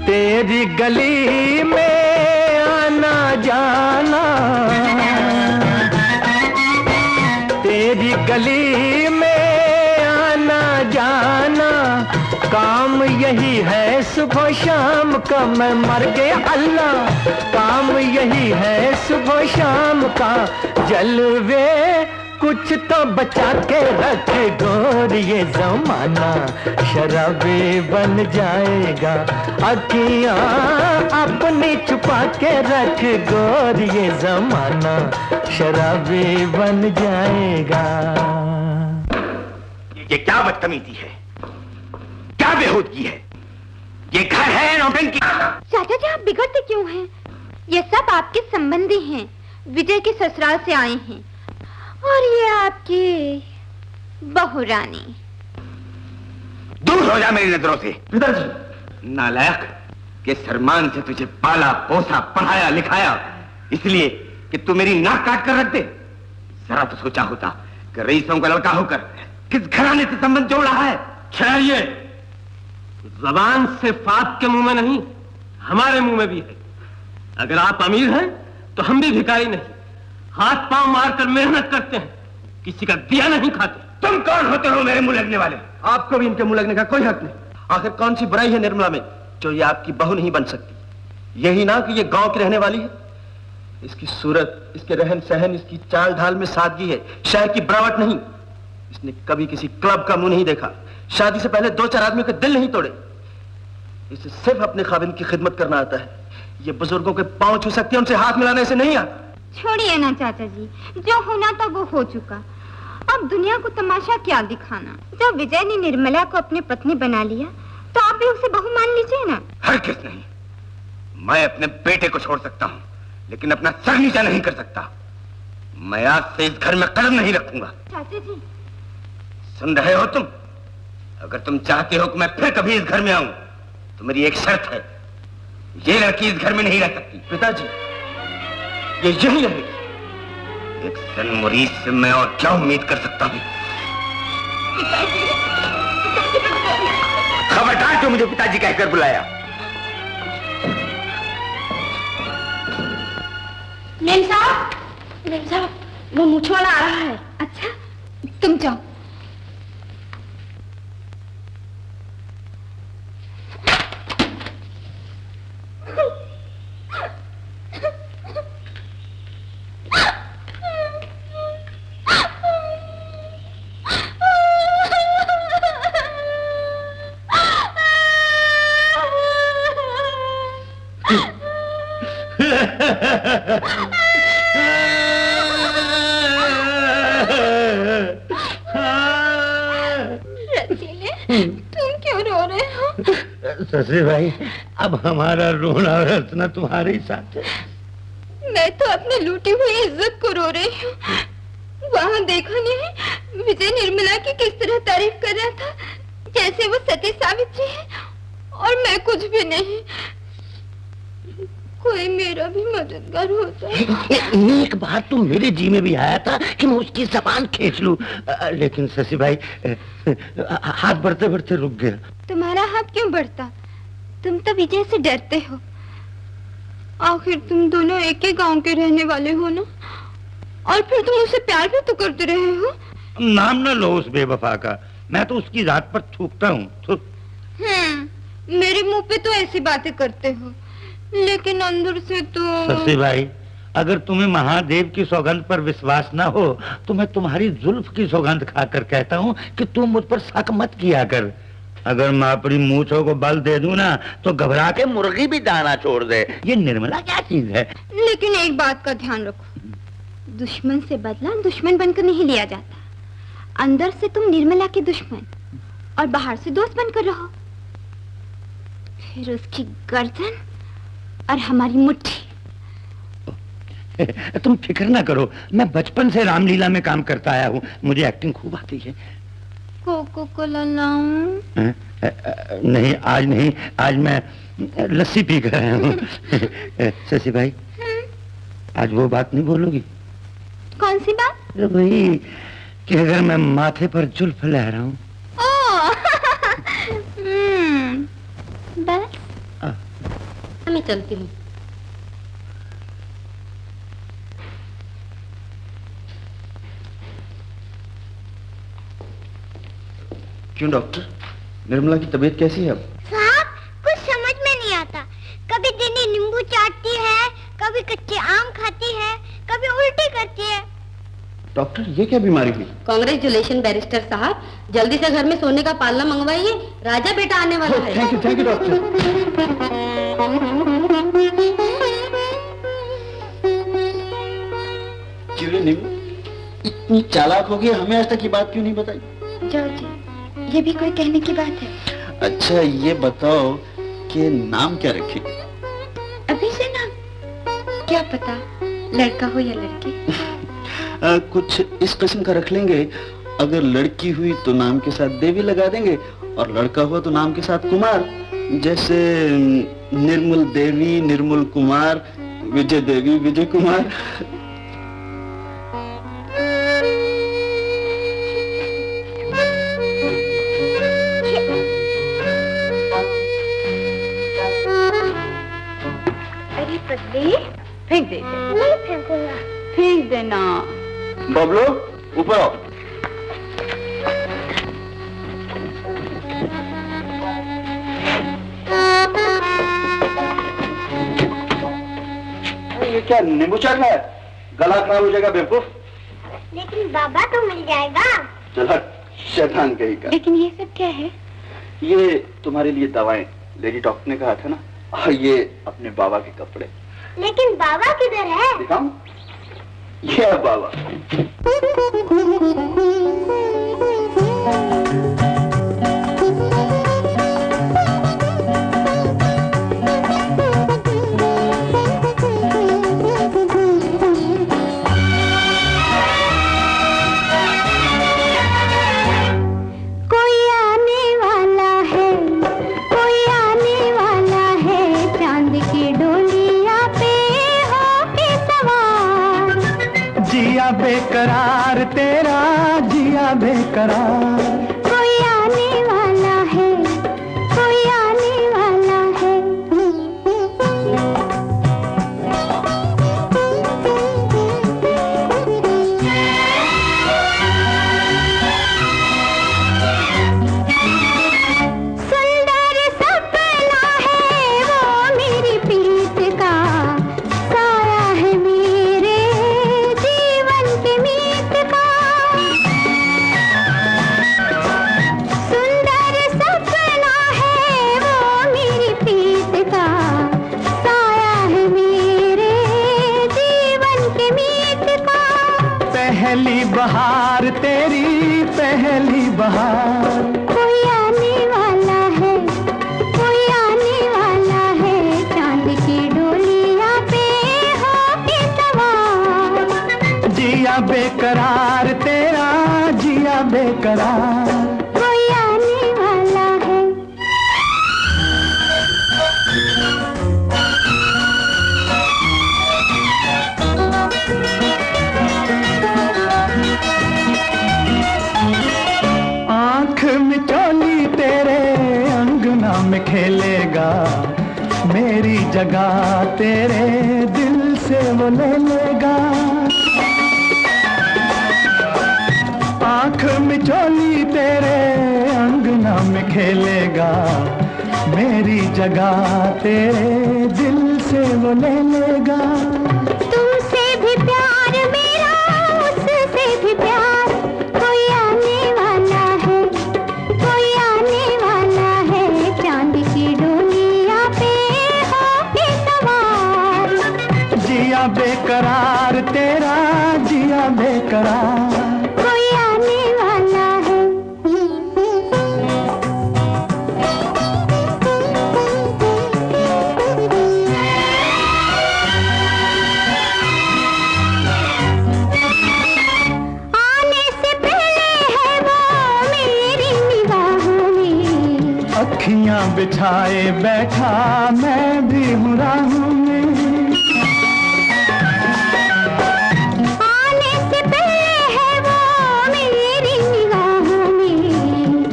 तेरी गली में आना जाना, तेरी गली में आना जाना, काम यही है सुबह शाम का, मैं मर गया अल्लाह। काम यही है सुबह शाम का, जलवे कुछ तो बचा के रख गोर, ये जमाना शराबी बन जाएगा। अखियां अपनी छुपा के रख गोर, ये जमाना शराबी बन जाएगा। ये क्या बदतमीजी है, क्या बेहूदगी है? ये घर है नौटंकी। चाचा जी आप बिगड़ते क्यों हैं? ये सब आपके संबंधी हैं, विजय के ससुराल से आए हैं, और ये आपकी बहू रानी। दूर हो जा मेरी नजरों से। पिताजी नालायक, के सरमान से तुझे पाला पोसा पढ़ाया लिखाया इसलिए कि तू मेरी नाक काट कर रख दे। जरा तो सोचा होता कि रईसों का लड़का होकर किस घराने से संबंध जोड़ रहा है। ठहरिए, जबान सिर्फ आपके मुंह में नहीं हमारे मुंह में भी है। अगर आप अमीर हैं तो हम भी भिखारी नहीं, हाथ पांव मारकर मेहनत करते हैं, किसी का दिया नहीं खाते। तुम कौन होते हो मेरे मुंह लगने वाले? आपको भी इनके मुंह लगने का कोई हक नहीं। आखिर कौन सी बुराई है निर्मला में जो ये आपकी बहू नहीं बन सकती? यही ना कि ये गांव की रहने वाली है। इसकी सूरत, इसके रहन सहन, इसकी चाल ढाल में सादगी है, शहर की बनावट नहीं। इसने कभी किसी क्लब का मुंह नहीं देखा, शादी से पहले 2-4 आदमियों के दिल नहीं तोड़े। इसे सिर्फ अपने खाविंद की खिदमत करना आता है। ये बुजुर्गों के पांव छू सकती है, उनसे हाथ मिलाने से नहीं आता। छोड़िए ना चाचा जी, जो होना था वो हो चुका। अब दुनिया को तमाशा क्या दिखाना। जब विजय ने निर्मला को अपनी पत्नी बना लिया तो आप भी उसे बहू मान लीजिए ना। हरगिज़ नहीं। मैं अपने बेटे को छोड़ सकता हूँ लेकिन अपना सर नीचा नहीं कर सकता। मैं आज से इस घर में कदम नहीं रखूंगा। चाचा जी सुन रहे हो तुम? अगर तुम चाहते हो कि मैं फिर कभी इस घर में आऊं तो मेरी एक शर्त है, ये लड़की इस घर में नहीं रह सकती। पिताजी ये यही रहेगी। एक सन मुरीद से मैं और क्या उम्मीद कर सकता हूँ? खबरदार जो मुझे पिताजी कहकर बुलाया। मेम साहब, वो मूछ वाला आ रहा है। अच्छा तुम जाओ। तुम क्यों रो रहे हो? ससुर भाई, अब हमारा रोना और हंसना तुम्हारे ही साथ है। मैं तो अपनी लूटी हुई इज्जत को रो रही हूँ। वहाँ देखा नहीं विजय निर्मला की किस तरह तारीफ कर रहा था, जैसे वो सती सावित्री है और मैं कुछ भी नहीं। कोई मेरा भी मददगार होता है। एक बार तो मेरे जी में भी आया था कि मैं उसकी जबान खींच लूं, लेकिन शशि भाई हाथ बढ़ते बढ़ते रुक गया। तुम्हारा हाथ क्यों बढ़ता? तुम तो विजय से डरते हो। आखिर तुम दोनों एक ही गांव के रहने वाले हो ना, और फिर तुम उसे प्यार भी तो करते रहे हो। नाम न लो उस बेवफा का, मैं तो उसकी जात पर थूकता हूँ। मेरे मुंह पे तो ऐसी बातें करते हो, लेकिन अंदर से तो। शशि भाई, अगर तुम्हें महादेव की सौगंध पर विश्वास ना हो तो मैं तुम्हारी जुल्फ की सौगंध खाकर कहता हूँ कि तुम मुझ पर शक मत किया कर। अगर मैं अपनी मूंछों को बल दे दूं ना तो घबरा के मुर्गी भी दाना छोड़ दे। ये निर्मला क्या चीज है? लेकिन एक बात का ध्यान रखो, दुश्मन से बदला दुश्मन बनकर नहीं लिया जाता। अंदर से तुम निर्मला के दुश्मन और बाहर से दोस्त बनकर रहो, फिर उसकी गर्दन और हमारी मुट्ठी। तुम फिक्र ना करो, मैं बचपन से रामलीला में काम करता आया हूँ, मुझे एक्टिंग खूब आती है। कोको कोला लाऊं? नहीं आज नहीं, आज मैं लस्सी पी कर आया हूँ। शशि भाई, आज वो बात नहीं बोलोगी? कौन सी बात? वही कि अगर मैं माथे पर जुल्फ लहराऊं। बस मैं चलती हूँ। क्यों डॉक्टर, निर्मला की तबीयत कैसी है अब? साहब कुछ समझ में नहीं आता। कभी दिनी नींबू चाटती है, कभी कच्चे आम खाती है, कभी उल्टी करती है। डॉक्टर ये क्या बीमारी हुई? कांग्रेचुलेशन बैरिस्टर साहब, जल्दी से घर में सोने का पालना मंगवाइए, राजा बेटा आने वाला है। Thank you doctor. क्यों नीमू इतनी चालाक हो गई, हमें आज तक ये बात क्यों नहीं बताई? जॉर्ज, ये भी कोई कहने की बात है? अच्छा ये बताओ कि नाम क्या रखेंगे? अभी से नाम? क्या पता लड़का हो या लड़की। कुछ इस किस्म का रख लेंगे, अगर लड़की हुई तो नाम के साथ देवी लगा देंगे और लड़का हुआ तो नाम के साथ कुमार, जैसे निर्मल देवी, निर्मल कुमार, विजय देवी, विजय कुमार। अरे पगली, फेंक दे। नहीं फेंकूंगा। फेंक देना। बबलू ऊपर आओ। ये क्या नींबू चाट है? गला खराब हो जाएगा बेवकूफ। लेकिन बाबा तो मिल जाएगा। चल शैतान कहीं का। लेकिन ये सब क्या है? ये तुम्हारे लिए दवाएं, लेडी डॉक्टर ने कहा था ना। और ये अपने बाबा के कपड़े। लेकिन बाबा किधर है? दिखाऊं? ये है बाबा। बेकरार तेरा जिया बेकरार, कोई आने वाला है, कोई आने वाला है। सुंदर सपना है वो मेरी प्रीत का, साया है मेरे जीवन के मीत का। सुंदर सपना है वो मेरी प्रीत का, साया है मेरे जीवन के मीत का। पहली बहार तेरी पहली बहार, कोई आने वाला है, कोई आने वाला है, चांद की डोलिया पे होके सवार। जिया बेकरार तेरा जिया बेकरार। कोई आने वाला है। आंख मिचौली तेरे अंगना में खेलेगा, मेरी जगह तेरे दिल से वो ले लेगा। आंख मिचौली तेरे अंगना में खेलेगा, मेरी जगह तेरे दिल से वो ले लेगा। तुमसे भी प्यार मेरा, उससे भी प्यार, कोई आने वाला है, कोई आने वाला है, चांद की डोलिया पे होके सवार। जिया बेकरार तेरा जिया बेकरार। कोई आने वाला है। आने से पहले है वो मेरी निगाहों में, अखियां बिछाए बैठा मैं भी हूँ राहों में। आने से पहले है वो मेरी निगाहों में,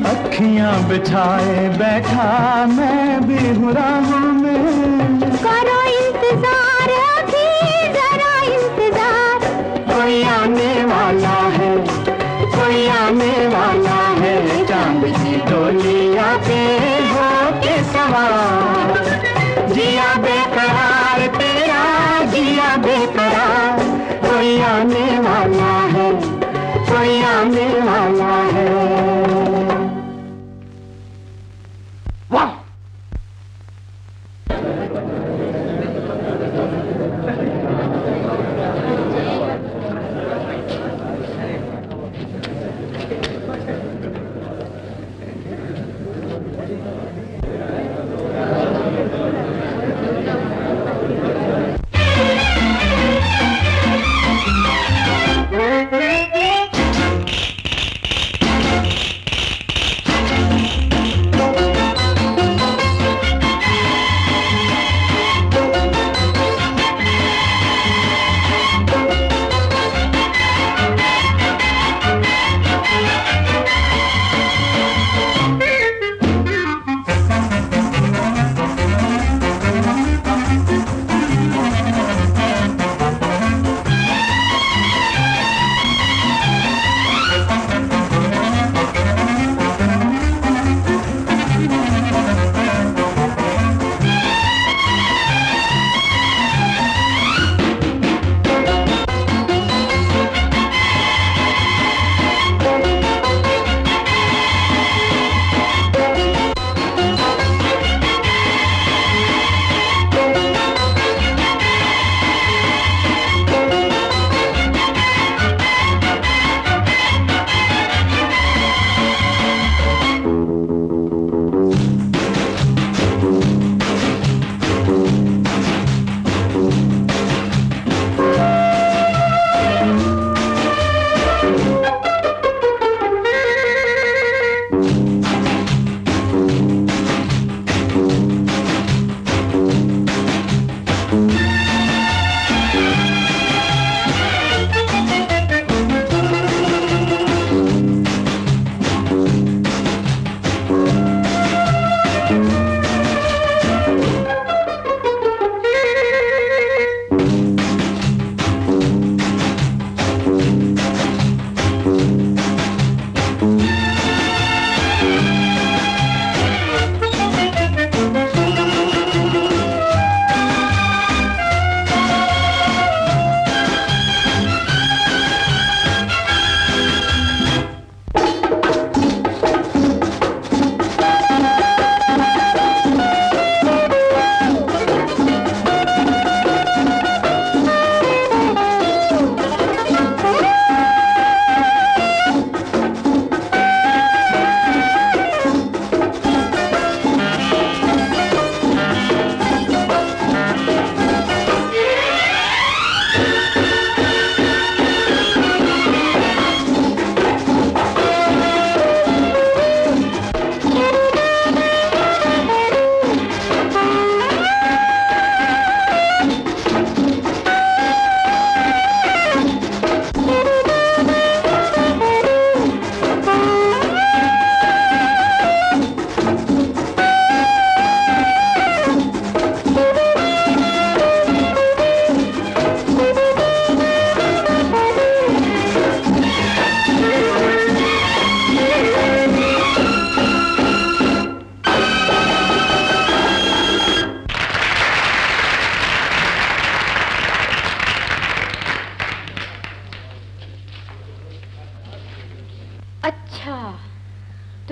अखियां बिछाए बैठा मैं भी हूँ राहों में। करो इंतजार अभी जरा इंतजार। कोई आने वाला है, कोई आने वाला है, चांद की डोलिया पे होके सवार। जिया बेकरार तेरा जिया बेकरार, कोई आने वाला है।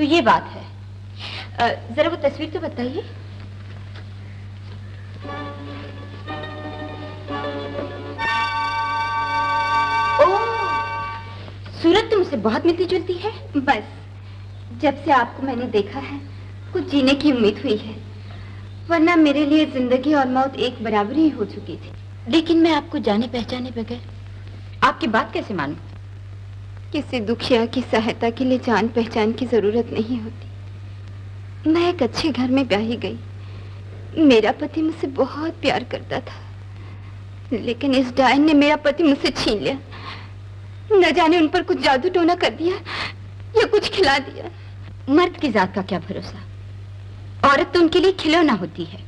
तो ये बात है। जरा वो तस्वीर तो बताइए। सूरत तो मुझसे बहुत मिलती जुलती है। बस जब से आपको मैंने देखा है कुछ जीने की उम्मीद हुई है, वरना मेरे लिए जिंदगी और मौत एक बराबर ही हो चुकी थी। लेकिन मैं आपको जाने पहचाने बगैर आपकी बात कैसे मानूं? किसी दुखिया की सहायता के लिए जान पहचान की जरूरत नहीं होती। मैं एक अच्छे घर में ब्याही गई। मेरा पति मुझसे बहुत प्यार करता था, लेकिन इस डायन ने मेरा पति मुझसे छीन लिया। न जाने उन पर कुछ जादू टोना कर दिया या कुछ खिला दिया। मर्द की जात का क्या भरोसा, औरत तो उनके लिए खिलौना होती है।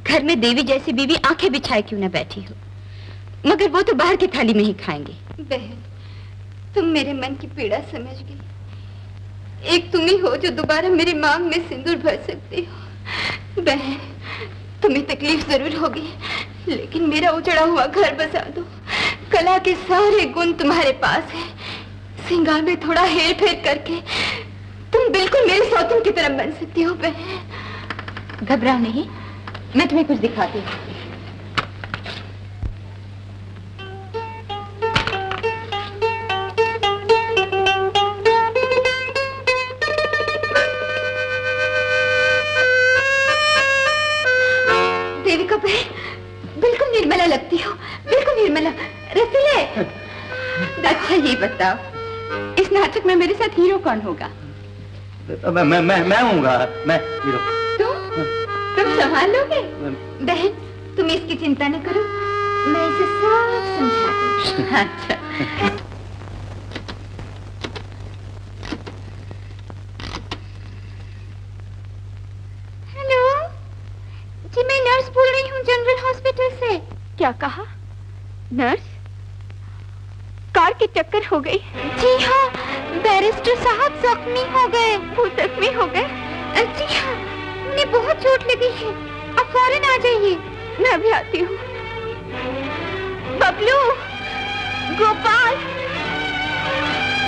घर में देवी जैसी बीवी आंखें बिछाए क्यों न बैठी हो, मगर वो तो बाहर की थाली में ही खाएंगे। बहन, तुम मेरे मन की पीड़ा समझ गई। एक तुम ही हो जो दोबारा मेरे मांग में सिंदूर भर सकती हो। बहन, तुम्हें तकलीफ जरूर होगी, लेकिन मेरा उजड़ा हुआ घर बसा दो। कला के सारे गुण तुम्हारे पास है। सिंगार में थोड़ा हेर फेर करके तुम बिल्कुल मेरे सौतन की तरह बन सकती हो। बहन, घबराओ नहीं, मैं तुम्हें कुछ दिखाती हूँ। देविका बहन, बिल्कुल निर्मला लगती हो, बिल्कुल निर्मला। रसीले, अच्छा ये बताओ, इस नाटक में मेरे साथ हीरो कौन होगा? मैं हूँगा, मैं हीरो। तुम संभाल लोगे? बहन, तुम इसकी चिंता न करो, मैं इसे सब समझा दूँ। अच्छा। हेलो जी, मैं नर्स बोल रही हूँ जनरल हॉस्पिटल से। क्या कहा? नर्स? कार की टक्कर हो गई? जी हाँ, बैरिस्टर साहब जख्मी हो गए। वो जख्मी हो गए? जी हाँ, उन्हें बहुत चोट लगी है। आप फौरन आ जाइए, मैं अभी आती हूँ। बबलू, गोपाल,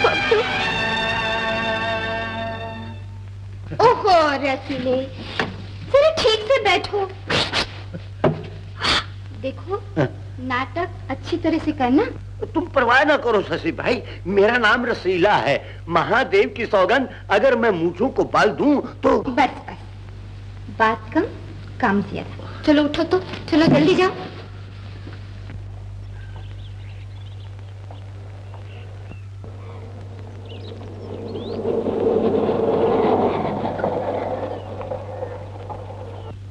बबलू। ओहो रसीले, जरा ठीक से बैठो। देखो, नाटक अच्छी तरह से करना। तुम परवाह ना करो शशि भाई, मेरा नाम रसीला है। महादेव की सौगंध, अगर मैं मूंछों को बाल दूं तो। बस बस, बात कम काम ज्यादा। चलो उठो तो, चलो जल्दी जाओ।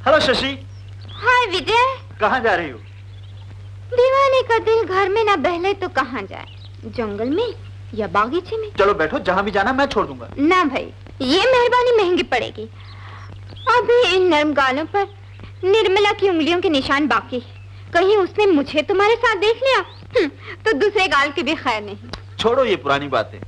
हेलो शशि। हाय विजय। कहाँ जा रही हो? दीवाने का दिल घर में ना बहले तो कहाँ जाए, जंगल में या बागीचे में? चलो बैठो, जहाँ भी जाना मैं छोड़ दूंगा। ना भाई, ये मेहरबानी महंगी पड़ेगी। अभी इन नर्म गालों पर निर्मला की उंगलियों के निशान बाकी है। कहीं उसने मुझे तुम्हारे साथ देख लिया तो दूसरे गाल की भी खैर नहीं। छोड़ो ये पुरानी बातें।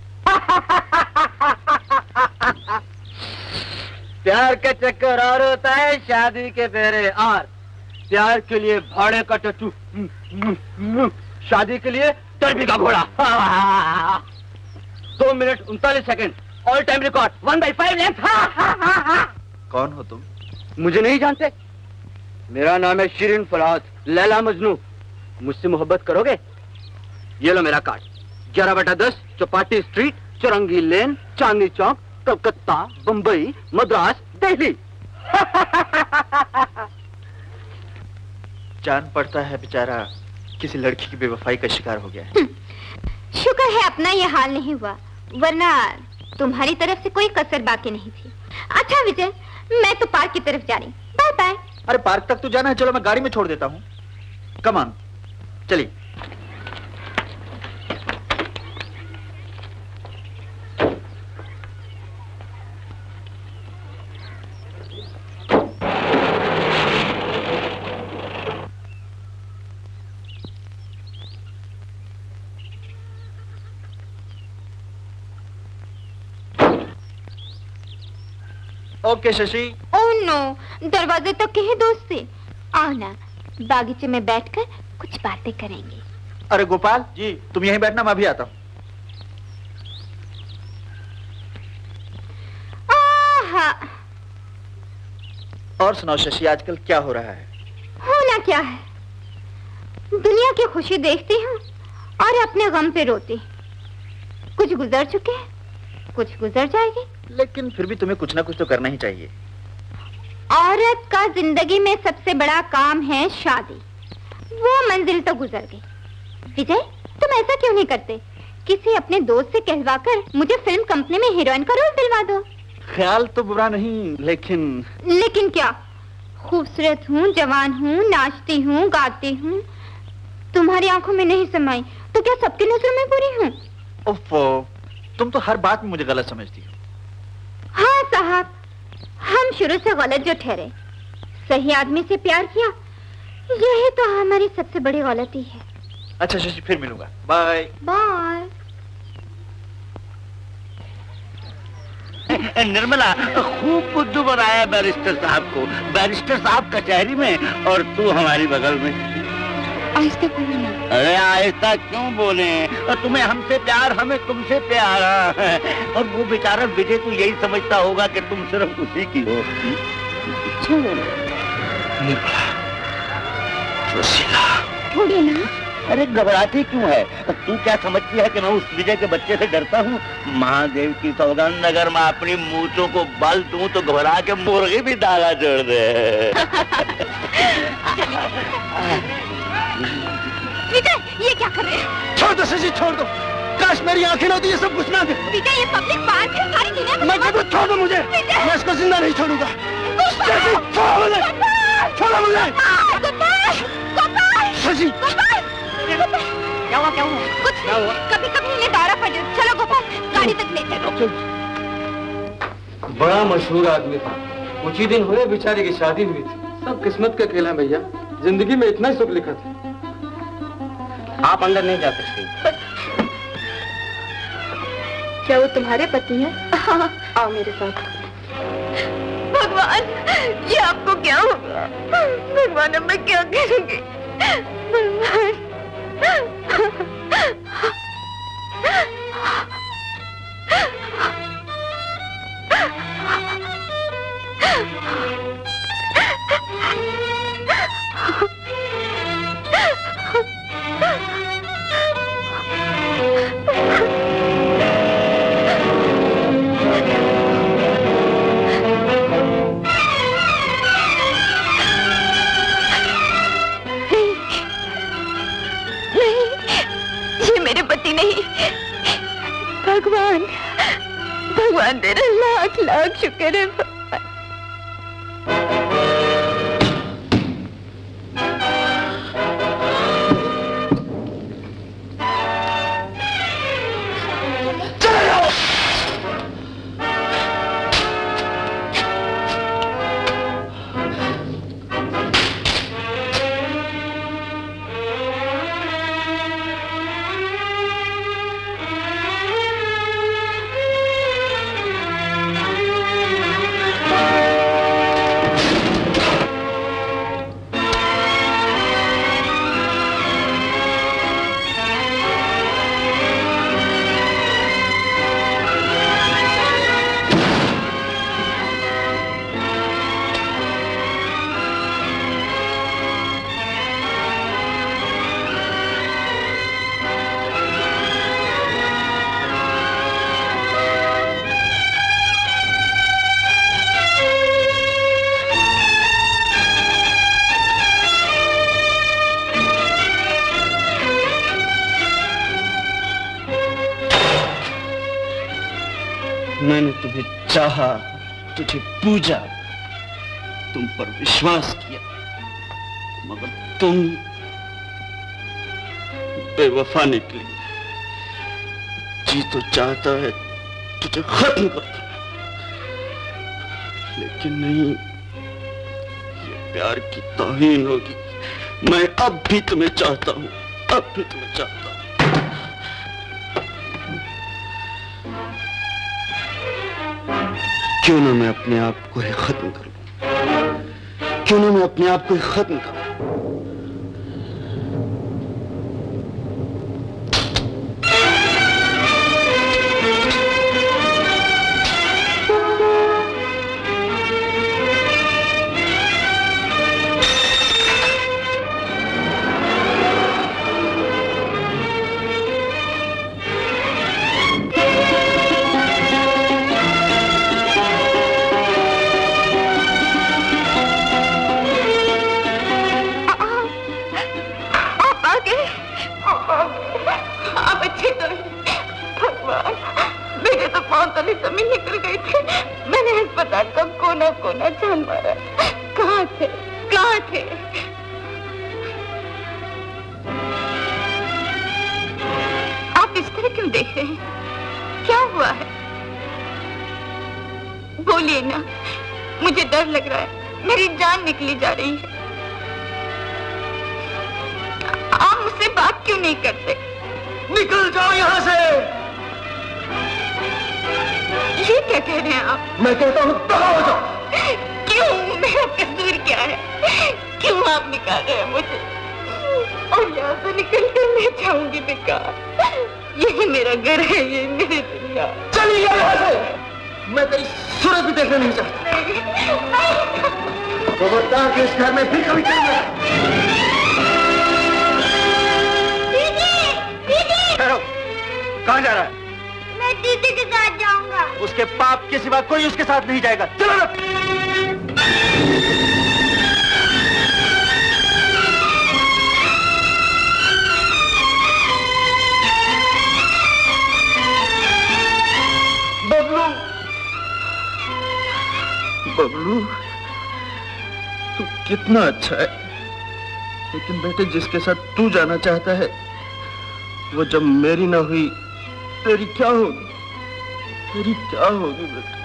प्यार के चक्कर और होता है, शादी के फेरे और। प्यार के लिए भाड़े का टट्टू, शादी के लिए टर्बी का घोड़ा। 2 minute 39 second, all time record, 1/5 length. कौन हो तुम? मुझे नहीं जानते? मेरा नाम है शिरीन फराज, लैला मजनू। मुझसे मोहब्बत करोगे? ये लो मेरा कार्ड। 11/10 चौपाटी स्ट्रीट, चौरंगी लेन, चांदनी चौक, कलकत्ता, बंबई, मद्रास, दिल्ली। जान पड़ता है बेचारा किसी लड़की की बेवफाई का शिकार हो गया है। शुक्र है अपना ये हाल नहीं हुआ, वरना तुम्हारी तरफ से कोई कसर बाकी नहीं थी। अच्छा विजय, मैं तो पार्क की तरफ जा रही। Bye bye. अरे पार्क तक तो जाना है, चलो मैं गाड़ी में छोड़ देता हूँ। कम ऑन, चलिए। ओके शशि। ओह नो, दरवाजे तक के ही दोस्त थे। आओ ना, बागीचे में बैठकर कुछ बातें करेंगे। अरे गोपाल जी, तुम यहीं बैठना, मैं भी आता हूँ। और सुनाओ शशि, आजकल क्या हो रहा है? होना क्या है, दुनिया की खुशी देखती हूँ और अपने गम पे रोती। कुछ गुजर चुके हैं, कुछ गुजर जाएगी। लेकिन फिर भी तुम्हें कुछ ना कुछ तो करना ही चाहिए। औरत का जिंदगी में सबसे बड़ा काम है शादी। वो मंजिल तो गुजर गई। विजय, तुम ऐसा क्यों नहीं करते? किसी अपने दोस्त से कहलवाकर मुझे फिल्म कंपनी में हीरोइन का रोल दिलवा दो। ख्याल तो बुरा नहीं, लेकिन क्या? खूबसूरत हूँ, जवान हूँ, नाचती हूँ, गाती हूँ, तुम्हारी आंखों में नहीं समाई तो क्या सबकी नजरों में बुरी हूँ? ओफो, तुम तो हर बात में मुझे गलत समझती हो। हाँ साहब, हम शुरू से गलत जो ठहरे, सही आदमी से प्यार किया, यही तो हमारी सबसे बड़ी गलती है। अच्छा शशि, फिर मिलूंगा। Bye bye. निर्मला, खूब बुद्धू बनाया बैरिस्टर साहब को। बैरिस्टर साहब कचहरी में और तू हमारी बगल में। आहिस्ता बोलो ना। अरे आहिस्ता क्यों बोले? और तुम्हें हमसे प्यार, हमें तुमसे प्यार। और वो बेचारा विजय तो यही समझता होगा कि तुम सिर्फ उसी की हो। छोड़िए ना। अरे घबराती क्यों है? तू क्या समझती है कि मैं उस विजय के बच्चे से डरता हूँ? महादेव की सौगंध, अगर मैं अपनी मूंछों को बल दूं तो घबरा के मुर्गी भी दागा जोड़ दे। विजय, ये क्या कर रहे हैं? छोड़ दो शशि, छोड़ दो। काश मेरी आंखें न होती, ये सब कुछ ना दे। विजय, ये पब्लिक पार्क है, सारी दुनिया। मैं कहता हूं छोड़ दो मुझे, मैं इसको जिंदा नहीं छोड़ूंगा। शशि, छोड़ो मुझे, छोड़ो मुझे। शशि, क्या हुआ? कुछ नहीं, कभी इन्हें दौरा पड़ जाए। चलो गोपाल, गाड़ी तक ले चलो। बड़ा मशहूर आदमी था, कुछ ही दिन हुए बेचारे की शादी हुई थी। सब किस्मत का खेल है भैया, जिंदगी में इतना ही सुख लिखा था। आप अंदर नहीं जा सकते। क्या वो तुम्हारे पति हैं? हाँ। आओ मेरे साथ। भगवान, ये आपको क्या हो गया? भगवान, अब मैं क्या करूंगी? भगवान। भगवान तेरा लाख लाख शुक्र है। मैंने तुम्हें चाहा, तुझे पूजा, तुम पर विश्वास किया, मगर तुम बेवफा निकली। जी तो चाहता है तुझे खत्म कर दूं, लेकिन नहीं, ये प्यार की तौहीन होगी। मैं अब भी तुम्हें चाहता हूं, अब भी तुम्हें चाहता हूं। क्यों ना मैं अपने आप को ही खत्म करूं, क्यों ना मैं अपने आप को ही खत्म करूं। जाओगे? आप अच्छे तो भगवान, मेरे तो पाँव तले जमीन निकल गई थी। मैंने अस्पताल का कोना कोना छान मारा। कहाँ थे, कहाँ थे? आप इस तरह क्यों देख रहे हैं? क्या हुआ है? बोलिए ना, मुझे डर लग रहा है, मेरी जान निकली जा रही है। आप मुझसे बात क्यों नहीं करते? निकल जाओ यहाँ से। ये क्या कह रहे हैं आप? मैं कहता हूँ दफा हो जाओ। क्यों? मेरा कसूर क्या है? क्यों आप निकाल रहे हैं मुझे? और यहाँ से निकल कर मैं जाऊंगी बेकार। यही मेरा घर है, ये मेरी दुनिया। चलिए यहाँ से। मैं तेरी सूरत भी देखना नहीं चाहता। खबरदार कि इस घर में फिर कभी चलना। कहाँ जा रहा है? मैं दीदी के साथ जाऊंगा। उसके पाप के सिवा कोई उसके साथ नहीं जाएगा। चलो ना। बबलू, बबलू, तू कितना अच्छा है, लेकिन बेटे जिसके साथ तू जाना चाहता है वो जब मेरी ना हुई, तेरी क्या होगी? तेरी क्या होगी बेटा?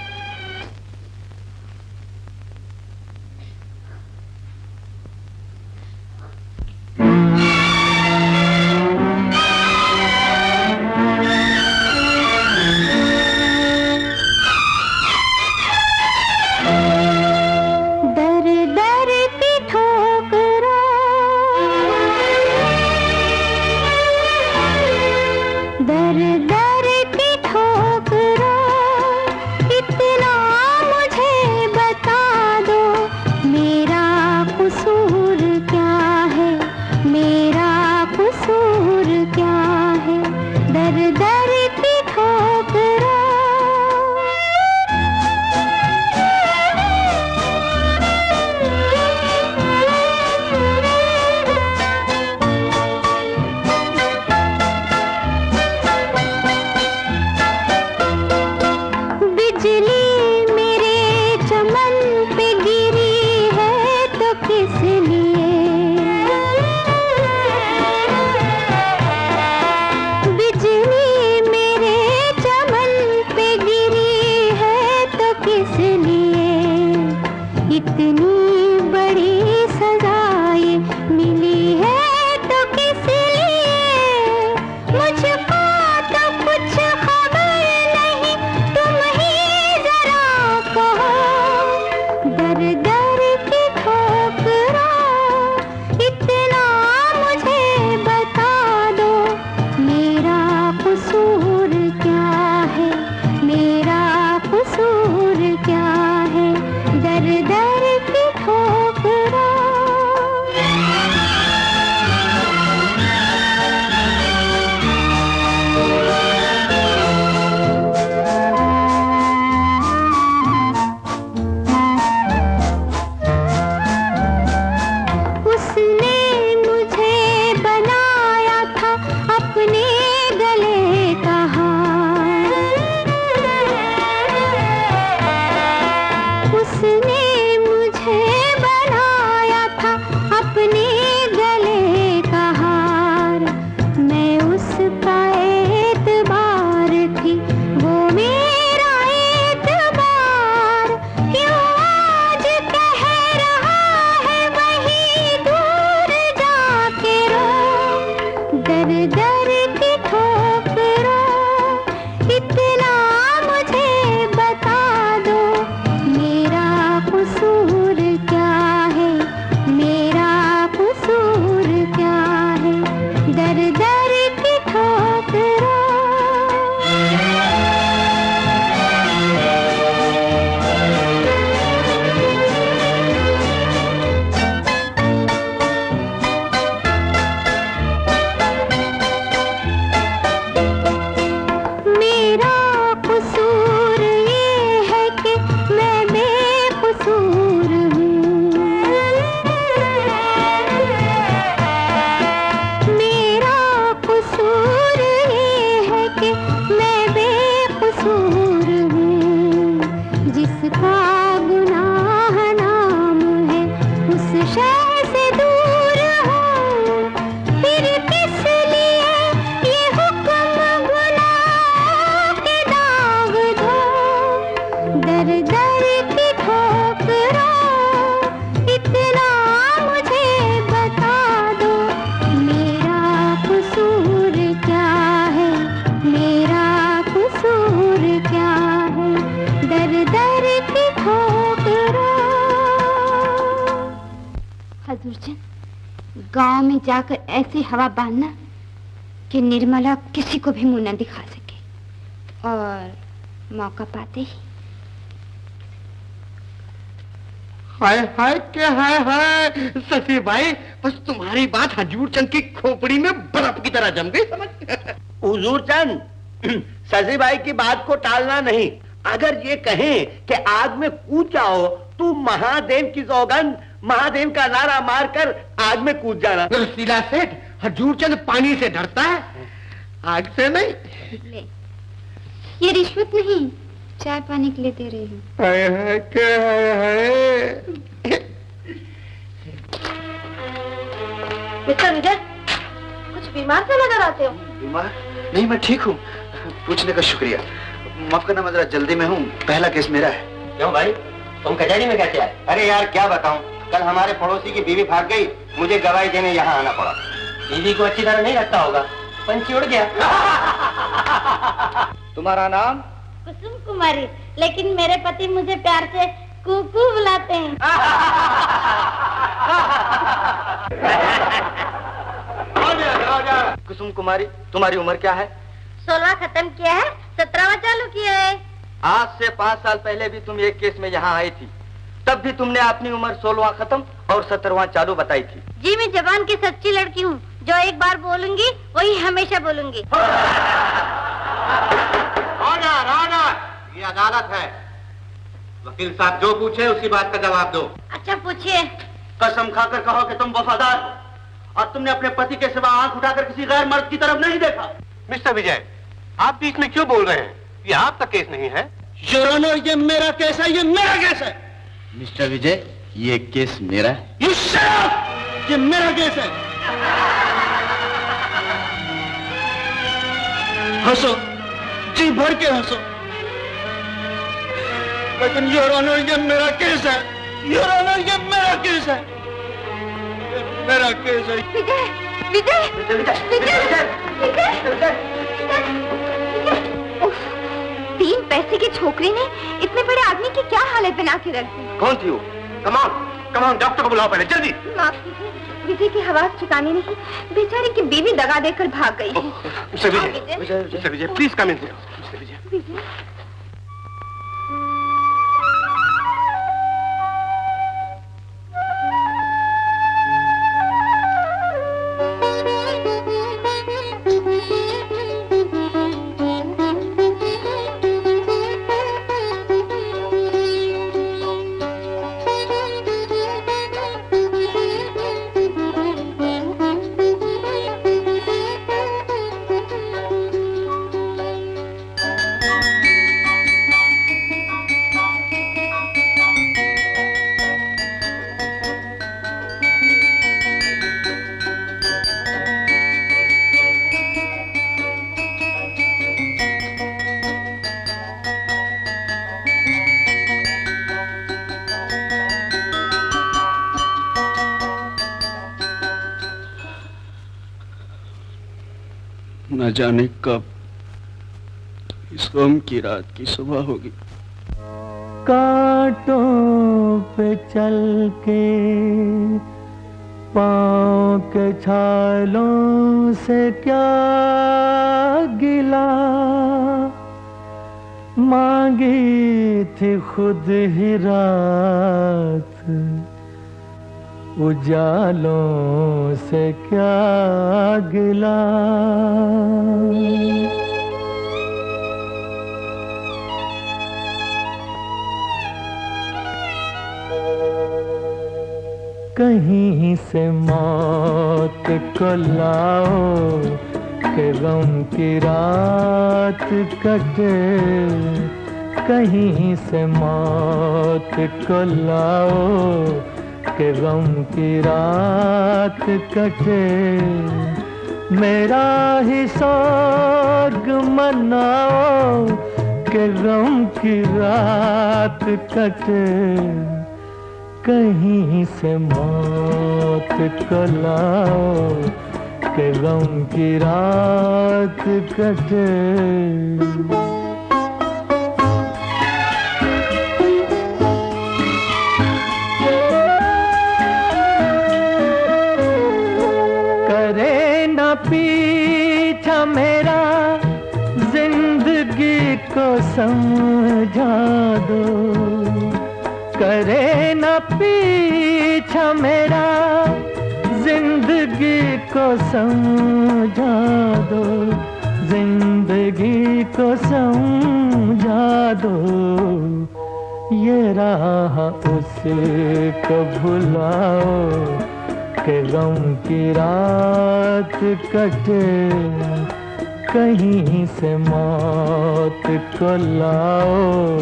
जाकर ऐसी हवा बांधना कि निर्मला किसी को भी मुंह न दिखा सके, और मौका पाते ही हाय हाय क्या हाय शशि भाई, बस तुम्हारी बात हजूर चंद की खोपड़ी में बर्फ की तरह जम गई समझ। हुजूर चंद, शशि भाई की बात को टालना नहीं। अगर ये कहें कि आग में कूद जाओ तो महादेव की सौगंध, महादेव का नारा मारकर आग में कूद जाना। रसीला सेठ, हजूर चंद पानी से डरता है, आग से नहीं। ले, ये रिश्वत नहीं, चाय पानी के लिए दे रही हूँ। हाय हाय क्या हाय। मिस्टर विजय, कुछ बीमार से नजर आते हो। बीमार नहीं, मैं ठीक हूँ। पूछने का शुक्रिया। माफ करना, मैं जरा जल्दी में हूँ, पहला केस मेरा है। क्यों भाई, तुम कचहरी में कैसे आए? अरे यार क्या बताऊं, कल हमारे पड़ोसी की बीवी भाग गई, मुझे गवाही देने यहाँ आना पड़ा। बीवी को अच्छी तरह नहीं रखता होगा, पंछी उड़ गया। तुम्हारा नाम? कुसुम कुमारी, लेकिन मेरे पति मुझे प्यार से कुकू बुलाते हैं। कुसुम कुमारी, तुम्हारी उम्र क्या है? 16वां खत्म किया है, 17वां चालू किया है। आज से 5 साल पहले भी तुम एक केस में यहाँ आई थी, तब भी तुमने अपनी उम्र 16वां खत्म और 17वां चालू बताई थी। जी मैं जबान की सच्ची लड़की हूँ, जो एक बार बोलूंगी वही हमेशा बोलूंगी। ऑर्डर ऑर्डर, ये अदालत है। वकील साहब जो पूछे उसी बात का जवाब दो। अच्छा पूछिए। कसम खाकर कहो कि तुम वफादार हो और तुमने अपने पति के सिवा आंख उठाकर किसी गैर मर्द की तरफ नहीं देखा। मिस्टर विजय, आप बीच में क्यों बोल रहे हैं? ये आपका केस नहीं है। योर ऑनर, ये मेरा केस है, ये मेरा केस है। मिस्टर विजय, ये केस मेरा है। You shut up! ये मेरा केस है। हंसो, जी भर के हंसो, लेकिन योर ऑनर ये मेरा केस है। योर ऑनर ये मेरा केस है, मेरा केस है। विजय, विजय, विजय, विजय, उफ, 3 पैसे की छोकरी ने इतने बड़े आदमी की क्या हालत बना के रख दी। कौन थी वो? कमान कमान, डॉक्टर को बुलाओ पहले, जल्दी। माफ कीजिए, विजय की हवास ठिकाने नहीं, बेचारे की बीवी दगा देकर भाग गई है। Mister Vijay, mister Vijay, please come in. Mister Vijay, Vijay, न जाने कब इस गम की रात की सुबह होगी। कांटों पे चल के पाँव के छालों से क्या गिला, मांगी थी खुद ही रात, उजालों से क्या गिला। कहीं से मौत को लाओ कि गम की रात कटे, कहीं से मौत को लाओ कि गम की रात कटे। मेरा ही सोग मनाओ कि गम की रात कटे, कहीं से मौत को लाओ कि गम की रात कटे। पीछा मेरा, जिंदगी को समझा दो। करे न पीछा मेरा, जिंदगी को समझा दो। जिंदगी को समझा दो। ये राह उसको भुलाओ कि गम की रात कटे, कहीं से मौत को लाओ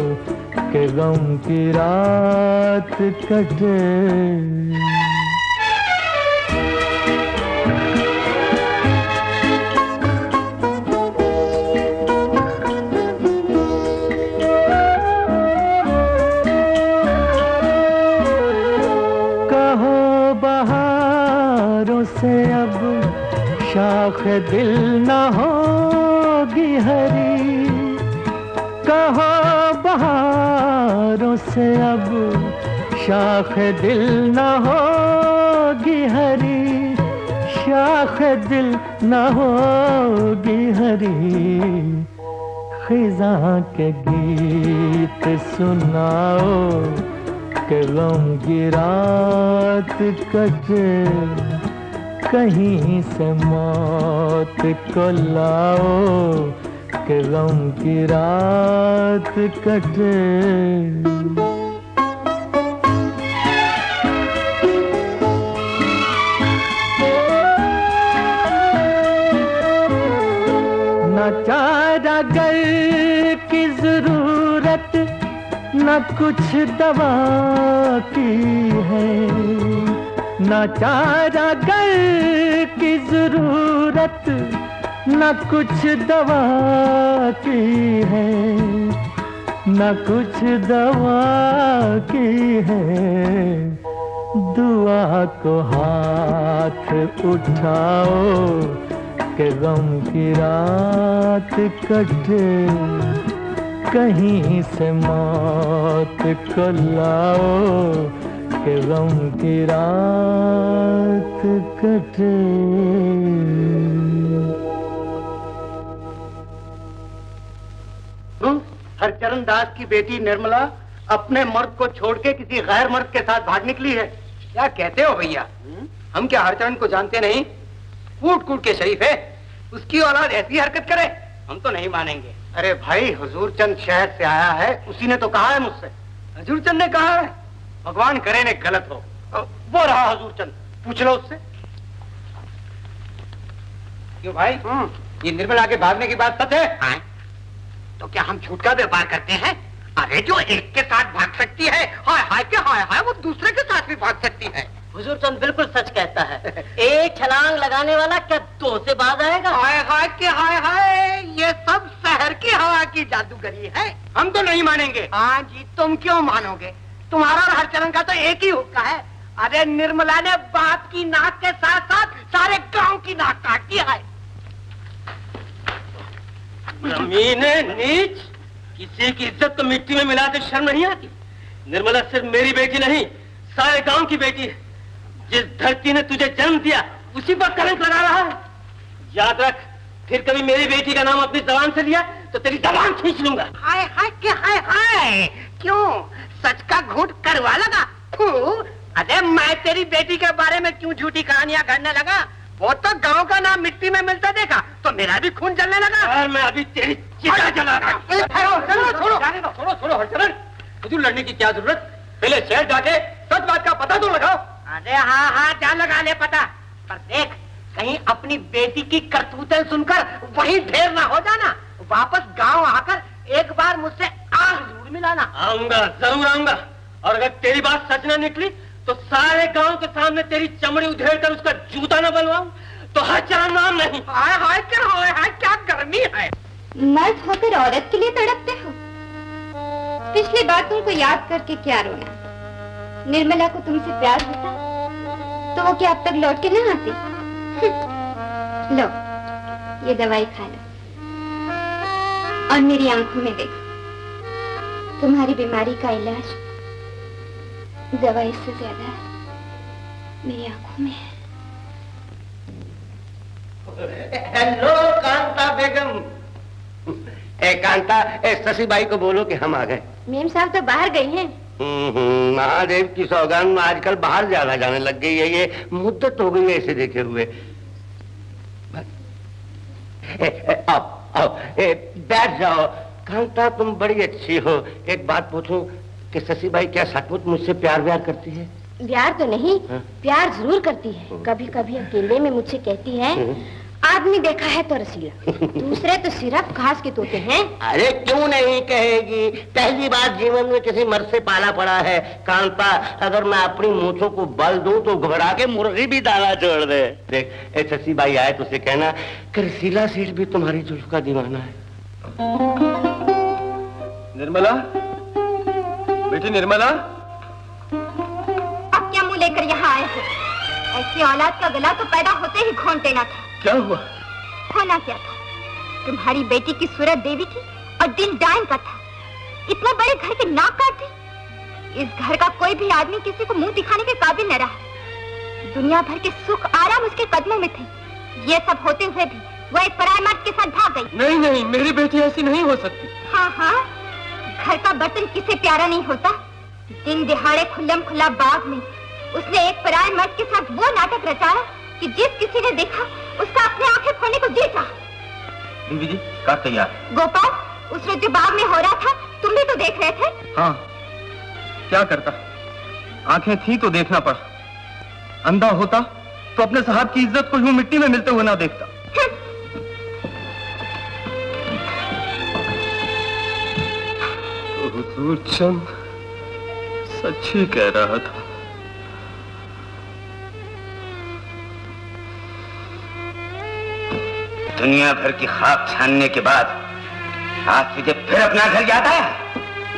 कि गम की रात कटे। से अब शाख दिल न होगी हरी, कहो बहारों से अब शाख दिल न होगी हरी। शाख दिल न होगी हरी। खिज़ा के गीत सुनाओ कि गम की रात कटे, कहीं से मौत को लाओ कि गम की रात कटे। न चारागर की जरूरत, न कुछ दवा की है। न चारागर की जरूरत, न कुछ दवा की है। न कुछ दवा की है। दुआ को हाथ उठाओ कि गम की रात कटे, कहीं से मौत को लाओ कि गम की रात कटे। हरचरण दास की बेटी निर्मला अपने मर्द को छोड़ के किसी गैर मर्द के साथ भाग निकली है। क्या कहते हो भैया? हम क्या हरचरण को जानते नहीं? कूट कूट के शरीफ है, उसकी औलाद ऐसी हरकत करे हम तो नहीं मानेंगे। अरे भाई, हुजूर चंद शहर से आया है, उसी ने तो कहा है मुझसे। हुजूर चंद ने कहा है? भगवान करे ने गलत हो। वो रहा हुजूर चंद, पूछ लो उससे। क्यों भाई, ये निर्मला के भागने की बात सच है? हाँ? तो क्या हम झूठ का व्यापार करते हैं? अरे जो एक के साथ भाग सकती है, हाय हाय के हाय हाय, वो दूसरे के साथ भी भाग सकती है। हुजूर चंद बिल्कुल सच कहता है। एक छलांग लगाने वाला क्या दो से बाज आएगा? हाय हाय के हाय हाय, ये सब शहर की हवा की जादूगरी है। हम तो नहीं मानेंगे। हाँ जी, तुम क्यों मानोगे? तुम्हारा और हरचरण का तो एक ही हुक्का है। अरे निर्मला ने बाप की नाक के साथ साथ सारे गांव की नाक काट दिया है। जमीने नीच, किसी की इज्जत तो मिट्टी में मिलाते शर्म नहीं आती? निर्मला सिर्फ मेरी बेटी नहीं, सारे गांव की बेटी है। जिस धरती ने तुझे जन्म दिया उसी पर कलंक लगा रहा है। याद रख, फिर कभी मेरी बेटी का नाम अपनी जबान से लिया तो तेरी जबान खींच लूंगा। हाय हाय के हाय हाय, क्यों सच का घूंट करवा लगा? अरे मैं तेरी बेटी के बारे में क्यों झूठी कहानियां गढ़ने लगा? वो तो गांव का नाम मिट्टी में मिलता देखा तो मेरा भी खून जलने लगा। यार मैं अभी तेरी चिता जला रहा हूं। छोड़ो हरचरण, हुजूर लड़ने की क्या जरूरत? पहले शहर जाके सच बात का पता तो लगाओ। अरे हाँ हाँ, जा लगा ले पता, पर देख कहीं अपनी बेटी की करतूतें सुनकर वहीं ढेर ना हो जाना। वापस गांव आकर एक बार मुझसे आंख जरूर मिलाना। आऊंगा, जरूर आऊंगा। और अगर तेरी बात सच ना निकली तो सारे गांव के सामने तेरी चमड़ी उधेड़ कर उसका जूता न बनवाऊं तो हरचरण नाम नहीं। हाय हाय क्या गर्मी है। मर्द होकर औरत के लिए तड़पते हो? पिछली बातों को याद करके क्या रोना? निर्मला को तुमसे प्यार होता तो वो क्या अब तक लौट के न आती? लो, ये दवाई खा लो और मेरी आंखों में देखो। तुम्हारी बीमारी का इलाज दवाई से ज्यादा मेरी आंखों में है। Hello Kanta Begum. Kanta, Shashi by को बोलो कि हम आ गए। मेम साहब तो बाहर गई हैं। महादेव की सौगान आजकल बाहर ज्यादा जाने लग गई है, ये मुद्दत हो गई है इसे देखे हुए। आओ, बैठ जाओ। कांता तुम बड़ी अच्छी हो। एक बात पूछूं कि शशि बाई क्या सचमुच मुझसे प्यार व्यार करती है? प्यार तो नहीं, प्यार जरूर करती है। कभी कभी अकेले में मुझसे कहती है, आदमी देखा है तो रसीला, दूसरे तो सिर्फ घास के तोते हैं। अरे क्यों नहीं कहेगी, पहली बार जीवन में किसी मर्द से पाला पड़ा है। कांता, अगर मैं अपनी मूंछों को बल दूं तो घबरा के मुर्गी भी दाना छोड़ दे। देख, शशि बाई आए तो उसे कहना कि रसीला सेठ भी तुम्हारी जुल्फ का दीवाना है। निर्मला, बेटी निर्मला, अब क्या मुंह लेकर यहाँ आए हो? ऐसी औलाद का गला तो पैदा होते ही घोंट देना था। क्या हुआ? होना क्या था? तुम्हारी बेटी की सूरत देवी थी और दिल डायन का था। इतने बड़े घर की नाक काट दी। इस घर का कोई भी आदमी किसी को मुंह दिखाने के काबिल न रहा। दुनिया भर के सुख आराम उसके कदमों में थे। ये सब होते हुए भी वो एक पराये मर्द के साथ भाग गई। नहीं नहीं, मेरी बेटी ऐसी नहीं हो सकती। हाँ हाँ, घर का बर्तन किसे प्यारा नहीं होता। दिन दिहाड़े खुल्लम खुल्ला बाग में उसने एक पराये मर्द के साथ वो नाटक रचाया कि जिस किसी ने देखा उसका अपने आंखें फोड़ने को जी चाहा। बीबी जी, कार तैयार। गोपाल, उस रोज जो बाग में हो रहा था तुम भी तो देख रहे थे। हाँ, क्या करता, आंखें थी तो देखना पड़ा। अंधा होता तो अपने साहब की इज्जत को यूं मिट्टी में मिलते हुए ना देखता। हुजूर चंद सच ही कह रहा था। दुनिया भर की खाक छानने के बाद आज तुझे फिर अपना घर याद आया?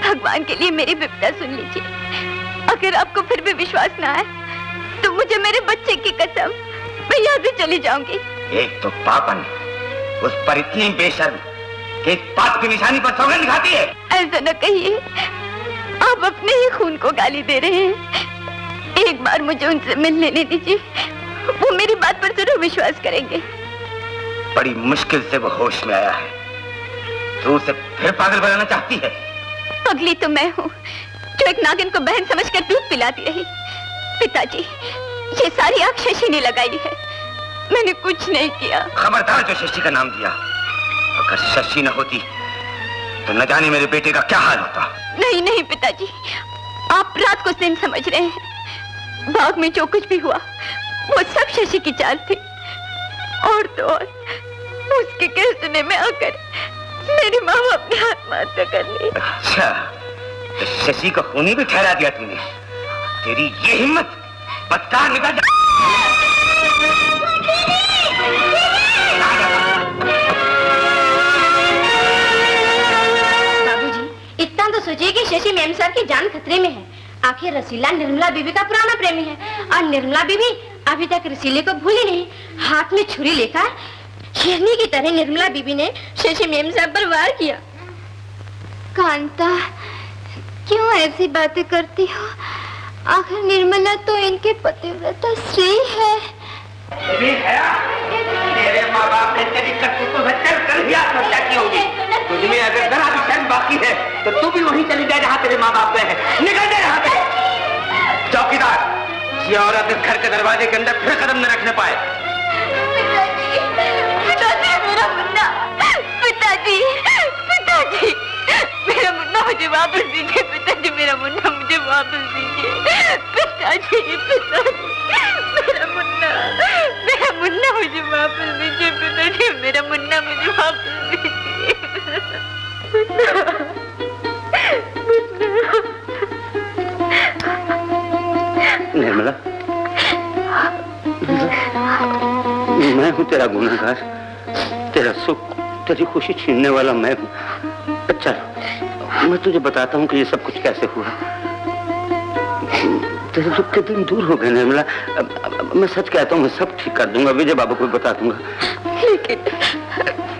भगवान के लिए मेरी विपदा सुन लीजिए। अगर आपको फिर भी विश्वास ना आए तो मुझे मेरे बच्चे की कसम, मैं यहाँ से चली जाऊंगी। एक तो पापन, उस पर इतनी बेशर्म कि एक पाप की निशानी पर सौगंध दिखाती है। ऐसा न कहिए, आप अपने ही खून को गाली दे रहे हैं। एक बार मुझे उनसे मिल लेने दीजिए, वो मेरी बात पर जरूर विश्वास करेंगे। बड़ी मुश्किल से वो होश में आया है। तू उसे फिर पागल बनाना चाहती है? पगली तो मैं हूँ जो एक नागिन को बहन समझकर दूध पिलाती रही। पिताजी, ये सारी आग शशि ने लगाई है, मैंने कुछ नहीं किया। खबरदार जो शशि का नाम दिया। अगर शशि न होती तो न जाने मेरे बेटे का क्या हाल होता। नहीं नहीं पिताजी, आप रात को दिन समझ रहे हैं। बाग में जो कुछ भी हुआ वो सब शशि की चाल थी। और तो और उसके कहने में आकर मेरी माँ अपने आत्महत्या कर ली। अच्छा, तो शशि को खूनी भी ठहरा दिया तूने। तेरी ये हिम्मत, बदकार निकल जा। बाबूजी, इतना तो सोचिए कि शशि मेम साहब की जान खतरे में है। आखिर रसीला निर्मला बीबी का पुराना प्रेमी है और निर्मला बीबी अभी तक रसीले को भूली नहीं। हाथ में छुरी लेकर शेरनी की तरह निर्मला बीबी ने शशि मेम साहब पर वार किया। कांता, क्यों ऐसी बातें करती हो? आखिर निर्मला तो इनके पतिव्रता स्त्री है। तेरे माँ बाप ने तेरी करतूतों से कर दिया की होगी। तुझमें अगर जरा भी शर्म बाकी है तो तू भी वहीं चली जाए जहाँ तेरे माँ बाप गए हैं। निकल जाए यहाँ से। चौकीदार, ये औरत इस घर के दरवाजे के अंदर फिर कदम न रखने पाए। पिताजी, मेरा मुन्ना, पिताजी, पिताजी, मेरा मुन्ना मुझे वापस दीजिए। पिताजी, मेरा मुन्ना मुझे वापस दीजिए। पिताजी, पिताजी, मेरा मुन्ना मुझे वापस दीजिए। पिताजी, मेरा मुन्ना मुझे वापस दीजिए। निर्मला, मैं हूँ तेरा गुनहगार, तेरा सुख, तेरी खुशी छीनने वाला मैं हूँ। अच्छा, मैं तुझे बताता हूँ कि ये सब कुछ कैसे हुआ। तेरे दुख के दिन दूर हो गए निर्मला। मैं सच कहता हूँ, मैं सब ठीक कर दूंगा। विजय बाबू को बता दूंगा।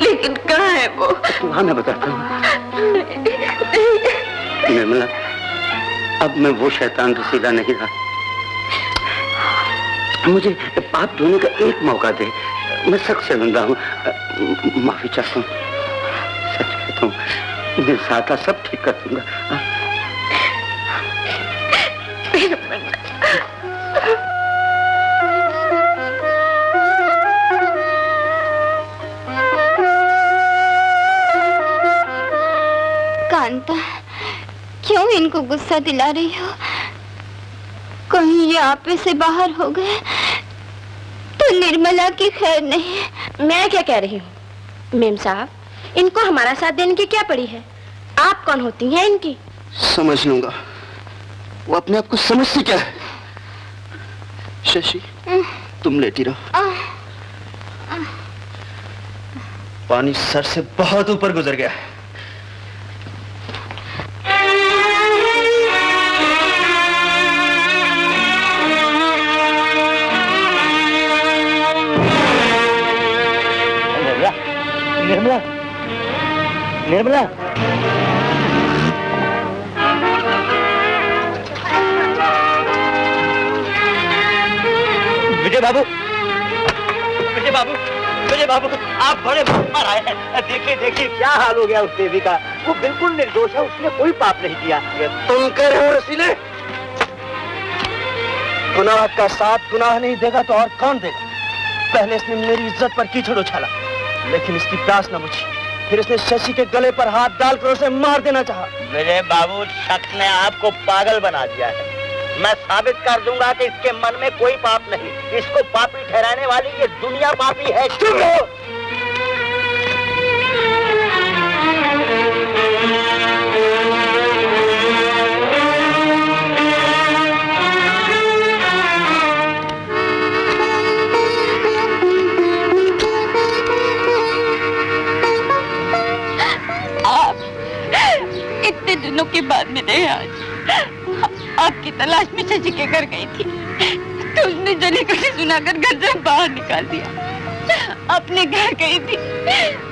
लेकिन कहाँ है वो? तू हाँ, मैं बताता हूँ। निर्मला, अब मैं वो शैतान रसीला नहीं रहा। मुझे पाप धोने का एक मौका दे। मैं सख्त शर्मिंदा हूँ, माफी चाहता हूँ, सच कहता हूँ, मैं साथ सब ठीक कर दूंगा। कांता, क्यों इनको गुस्सा दिला रही हो? कहीं ये आपे से बाहर हो गए तो निर्मला की खैर नहीं। मैं क्या कह रही हूँ मेम साहब, इनको हमारा साथ देने की क्या पड़ी है? आप कौन होती हैं इनकी? समझ लूंगा, वो अपने आप को समझती क्या है। शशि, तुम लेटी रहो। पानी सर से बहुत ऊपर गुजर गया है। निर्मला, निर्मला, विजय बाबू, विजय बाबू, विजय बाबू, आप बड़े मार आए हैं। देखिए देखिए क्या हाल हो गया उस देवी का। वो बिल्कुल निर्दोष है, उसने कोई पाप नहीं किया। तुम कह रहे हो रसीले? गुनाह का साथ गुनाह नहीं देगा तो और कौन देगा? पहले इसने मेरी इज्जत पर कीचड़ उछाला, लेकिन इसकी प्यास न बुझी। फिर इसने शशि के गले पर हाथ डालकर उसे मार देना चाहा। विजय बाबू, शक ने आपको पागल बना दिया है। मैं साबित कर दूंगा कि इसके मन में कोई पाप नहीं। इसको पापी ठहराने वाली ये दुनिया पापी है। चुप रहो। इतने दिनों के बाद मिले आज। आपकी तलाश में शशि के घर गई थी तो उसने जली कड़ी सुनाकर घर से बाहर निकाल दिया। अपने घर गई थी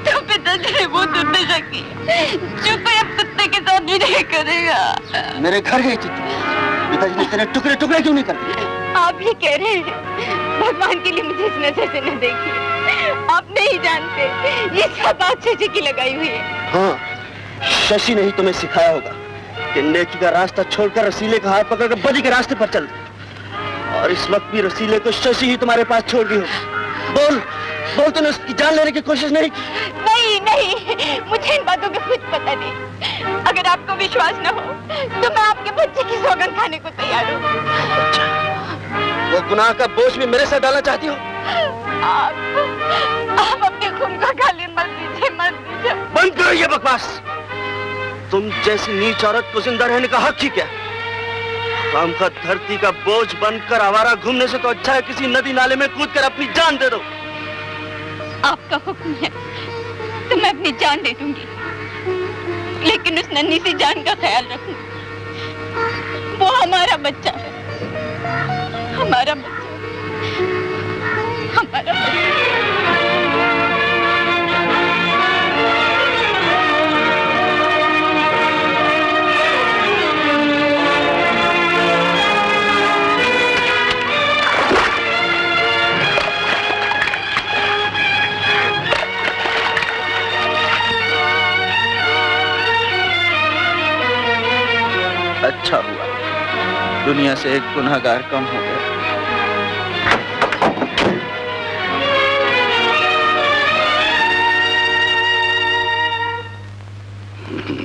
तो पिताजी ने वो दुर्दशा की जो कोई अब कुत्ते के साथ भी नहीं करेगा। मेरे घर गई थी, पिताजी ने तेरे टुकड़े टुकड़े क्यों नहीं कर दिए? आप ये कह रहे हैं भगवान के लिए मुझे इस नजर से न देखिए। आप नहीं जानते ये सब बात शशि की लगाई हुई है। हाँ, शशि ने ही तुम्हें सिखाया होगा कि नेकी का रास्ता छोड़कर रसीले का हाथ पकड़कर बदी के रास्ते पर चल। और इस वक्त भी रसीले को शशि ही तुम्हारे पास छोड़ दी हो। बोल बोल, तूने उसकी जान लेने की कोशिश नहीं की? नहीं नहीं, मुझे इन बातों का कुछ पता नहीं। अगर आपको विश्वास न हो तो मैं आपके बच्चे की सौगंध खाने को तैयार हूँ। वो गुनाह का बोझ भी मेरे साथ डालना चाहती हो? आप अपने खून को खाली मत दीजिए, मत दीजिए। बंद करो ये बकवास। तुम जैसी नीच औरत को जिंदा रहने का हक ही क्या? काम का धरती का बोझ बनकर आवारा घूमने से तो अच्छा है किसी नदी नाले में कूदकर अपनी जान दे दो। आपका हुक्म है तो मैं अपनी जान दे दूंगी, लेकिन उस नन्ही सी जान का ख्याल रखना। वो हमारा बच्चा है, हमारा बच्चा, हमारा बच्चा। अच्छा हुआ, दुनिया से एक गुनहगार कम हो गया।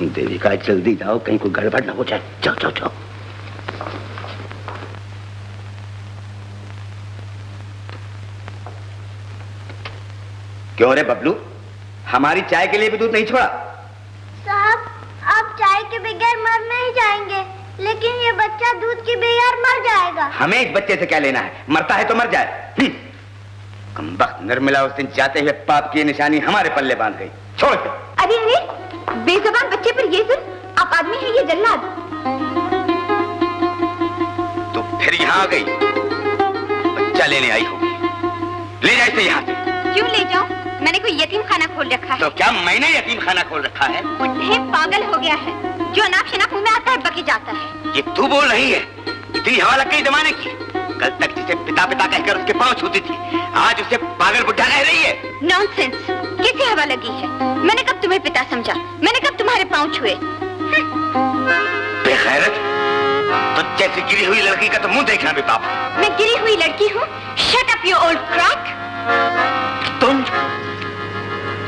देविका, जल्दी जाओ, कहीं कोई गड़बड़ ना हो जाए। जाओ जाओ जाओ। क्यों रे बबलू, हमारी चाय के लिए भी दूध नहीं छोड़ा? साहब, आप चाय के बगैर मर नहीं जाएंगे, लेकिन ये बच्चा दूध के बगैर मर जाएगा। हमें इस बच्चे से क्या लेना है? मरता है तो मर जाए। कमबख्त निर्मला उस दिन जाते हुए पाप की निशानी हमारे पल्ले बांध गई। छोड़ दे। अरे अरे, बेज़ुबान बच्चे पर ये जुल्म! आप आदमी हैं ये जल्लाद। तो फिर यहाँ आ गई, बच्चा लेने आई होगी। ले जाए इसे यहाँ से। क्यों ले जाऊं? मैंने कोई यतीम खाना खोल रखा है। तो क्या मैंने यतीम खाना खोल रखा है? बुढ़े पागल हो गया है, जो अनाप शनाप मुंह में आता है बकी जाता है। ये तू बोल रही है? इतनी हवा लग गई जमाने की। कल तक जिसे पिता पिता कहकर उसके पांव छूती थी, आज उसे पागल बुढ़ा कह रही है। नॉनसेंस, किसे हवा लगी है? मैंने कब तुम्हें पिता समझा? मैंने कब तुम्हारे पांव छुए? बेगैरत, तो जैसी गिरी हुई लड़की का तो मुंह देखना भी पाप। मैं गिरी हुई लड़की हूँ? Shut up you old crack. तुम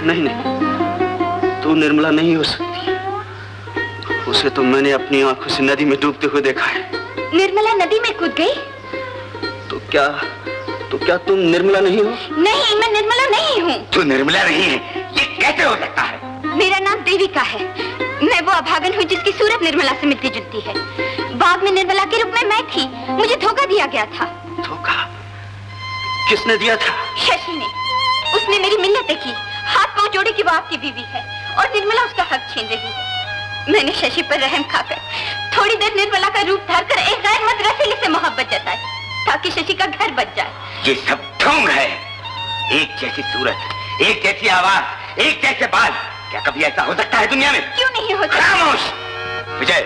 नहीं नहीं, तू निर्मला नहीं हो सकती। उसे तो मैंने अपनी आंखों से नदी में डूबते हुए देखा है। निर्मला नदी में कूद गई? तो क्या तुम निर्मला नहीं हो? नहीं, मैं निर्मला नहीं हूँ। तू निर्मला नहीं है, ये कैसे हो सकता है? मेरा नाम देविका है। मैं वो अभागन हूँ जिसकी सूरत निर्मला से मिलती जुलती है। बाग में निर्मला के रूप में मैं थी, मुझे धोखा दिया गया था। धोखा? किसने दिया था? शशि ने। उसने मेरी मिन्नतें की, हाथ पांव जोड़े कि वो आपकी बीवी है और निर्मला उसका हक छीन रही है। मैंने शशि पर रहम खाकर थोड़ी देर निर्मला का रूप धारकर एक गैर मत रसीले से मोहब्बत जताई ताकि शशि का घर बच जाए। ये सब ढोंग है। एक जैसी सूरत, एक जैसी आवाज, एक जैसे बाल, क्या कभी ऐसा हो सकता है दुनिया में? क्यों नहीं हो सकता? खामोश! विजय,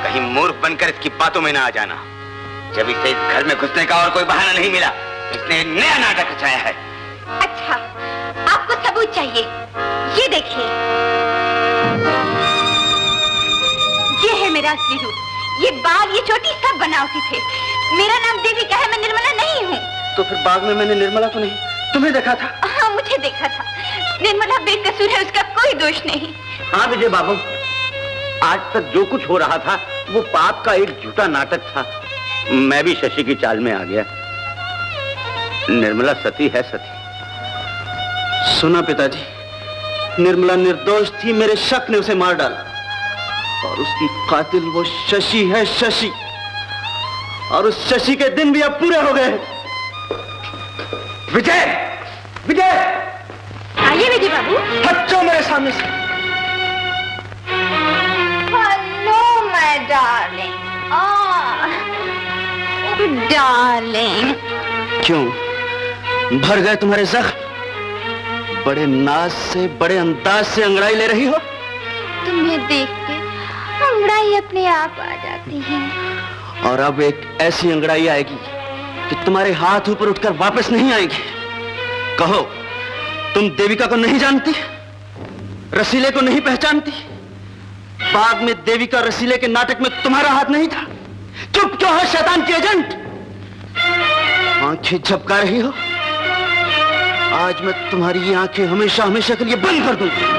कहीं मूर्ख बनकर इसकी बातों में ना आ जाना। जब इसे इस घर में घुसने का और कोई बहाना नहीं मिला, इसने नया नाटक रचाया है। अच्छा, आपको सबूत चाहिए? ये देखिए, ये है मेरा असली रूप। ये बाल, ये चोटी सब बनावटी थे। मेरा नाम देविका है, मैं निर्मला नहीं हूँ। तो फिर बाग में मैंने निर्मला को नहीं, तुम्हें देखा था? हाँ, मुझे देखा था। निर्मला बेकसूर है, उसका कोई दोष नहीं। हाँ विजय बाबू, आज तक जो कुछ हो रहा था वो पाप का एक झूठा नाटक था। मैं भी शशि की चाल में आ गया। निर्मला सती है, सती। सुना पिताजी, निर्मला निर्दोष थी, मेरे शक ने उसे मार डाला और उसकी कातिल वो शशि है, शशि। और उस शशि के दिन भी अब पूरे हो गए। विजय! विजय! आइए विजय बाबू। हट जाओ मेरे सामने से। Hello my darling. डार्लिंग। क्यों भर गए तुम्हारे जख्म? बड़े नाज से, बड़े अंदाज से अंगड़ाई ले रही हो। तुम्हें देख के अंगड़ाई अपने आप आ जाती है। और अब एक ऐसी अंगड़ाई आएगी कि तुम्हारे हाथ ऊपर उठकर वापस नहीं आएगी। कहो, तुम देविका को नहीं जानती? रसीले को नहीं पहचानती? बाग में देविका रसीले के नाटक में तुम्हारा हाथ नहीं था? चुप क्यों हो शैतान की एजेंट? आंखें झपका रही हो? आज मैं तुम्हारी ये आंखें हमेशा हमेशा के लिए बंद कर दूंगा।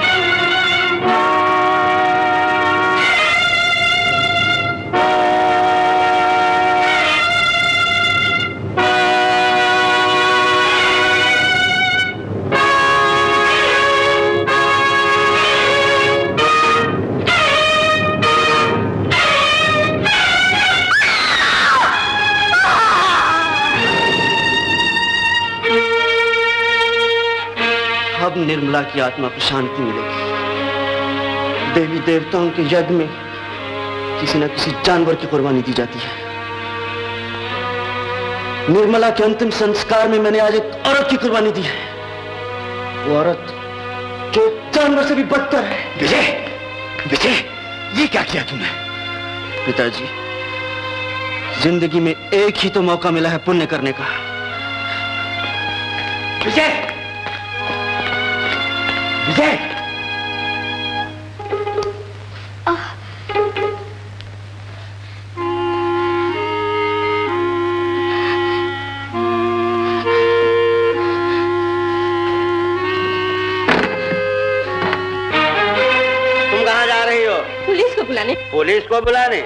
अब निर्मला की आत्मा को शांति मिलेगी। देवी देवताओं के यज्ञ में किसी न किसी जानवर की कुर्बानी दी जाती है। निर्मला के अंतिम संस्कार में मैंने आज एक औरत की कुर्बानी दी है। वो औरत जो जानवर से भी बदतर है। विजय! विजय! ये क्या किया तुमने? पिताजी, जिंदगी में एक ही तो मौका मिला है पुण्य करने का। विजय! विजय! तुम कहाँ जा रही हो? पुलिस को बुलाने। पुलिस को बुलाने?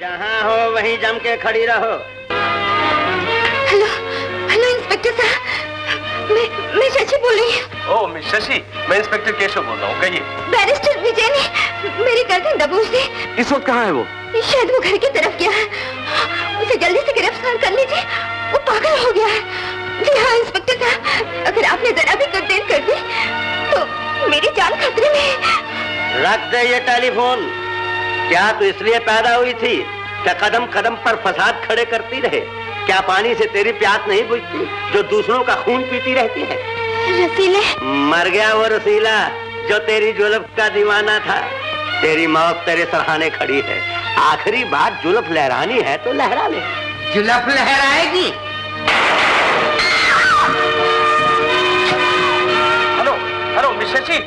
जहाँ हो वहीं जम के खड़ी रहो। हेलो, हेलो इंस्पेक्टर साहब, मैं शशि बोल रही हूँ। ओह मिस शशि, मैं इंस्पेक्टर केशव बोल रहा हूँ। कहिए। बैरिस्टर विजय ने मेरी गर्दन दबोच दी। इस वक्त कहाँ है वो? शायद वो घर की तरफ गया है। उसे जल्दी से गिरफ्तार कर लीजिए, वो पागल हो गया है। जी हाँ इंस्पेक्टर साहब, अगर आपने जरा भी कुछ देर कर दी तो मेरी जान खतरे में है। रख दे ये टेलीफोन। क्या तू इसलिए पैदा हुई थी क्या कदम कदम पर फसाद खड़े करती रहे? क्या पानी से तेरी प्यास नहीं बुझती जो दूसरों का खून पीती रहती है? रसीले? मर गया वो रसीला जो तेरी जुल्फ का दीवाना था। तेरी मौत तेरे सराहने खड़ी है। आखिरी बात जुल्फ लहरानी है तो लहरा ले। जुलफ लहराएगी। Hello hello miss Shashi.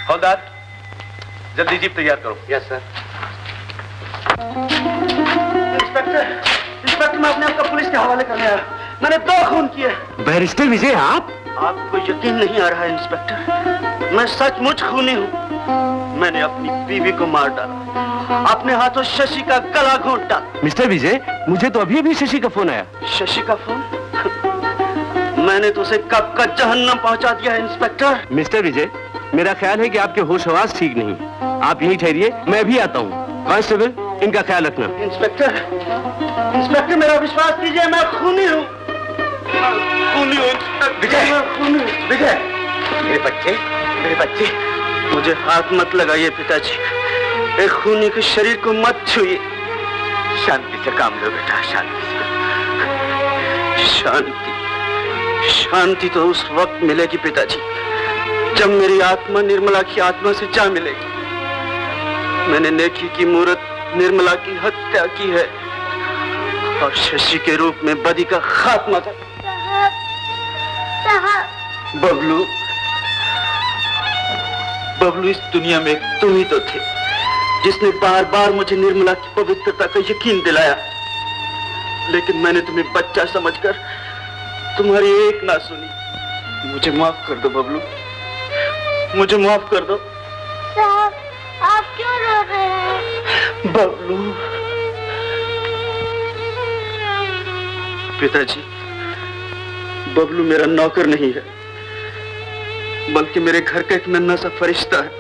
हवलदार, जल्दी जीप तैयार करो। Yes sir. इंस्पेक्टर मैं अपने आप को पुलिस के हवाले करने आया। मैंने 2 खून किए। बैरिस्टर विजय आप? आपको यकीन नहीं आ रहा है इंस्पेक्टर, मैं सचमुच खूनी हूँ। मैंने अपनी बीवी को मार डाला, अपने हाथों शशि का गला घोंट डाला। मिस्टर विजय, मुझे तो अभी शशि का फोन आया। शशि का फोन? मैंने तो उसे कब का जहन्नम पहुंचा दिया है इंस्पेक्टर। मिस्टर विजय, मेरा ख्याल है कि आपके होश हवास ठीक नहीं। आप यहीं ठहरिए, मैं भी आता हूँ। कांस्टेबल, इनका ख्याल रखना। इंस्पेक्टर मेरा विश्वास कीजिए, मैं खूनी हूँ। खूनी हूँ विजय। विजय, मेरे बच्चे, मुझे हाथ मत लगाइए पिताजी। एक खूनी के शरीर को मत छुइए। शांति से काम लो बेटा, शांति से। शांति तो उस वक्त मिलेगी पिताजी जब मेरी आत्मा निर्मला की आत्मा से जा मिलेगी। मैंने नेकी की मूरत निर्मला की हत्या की है और शशि के रूप में बदी का खात्मा कर। बबलू, बबलू, इस दुनिया में तुम ही तो थे जिसने बार बार मुझे निर्मला की पवित्रता का यकीन दिलाया, लेकिन मैंने तुम्हें बच्चा समझकर तुम्हारी एक ना सुनी। मुझे माफ कर दो बबलू, मुझे माफ कर दो। साहब, आप क्यों रो रहे हैं? बबलू, पिताजी, बबलू मेरा नौकर नहीं है, बल्कि मेरे घर का एक नन्हा सा फरिश्ता है।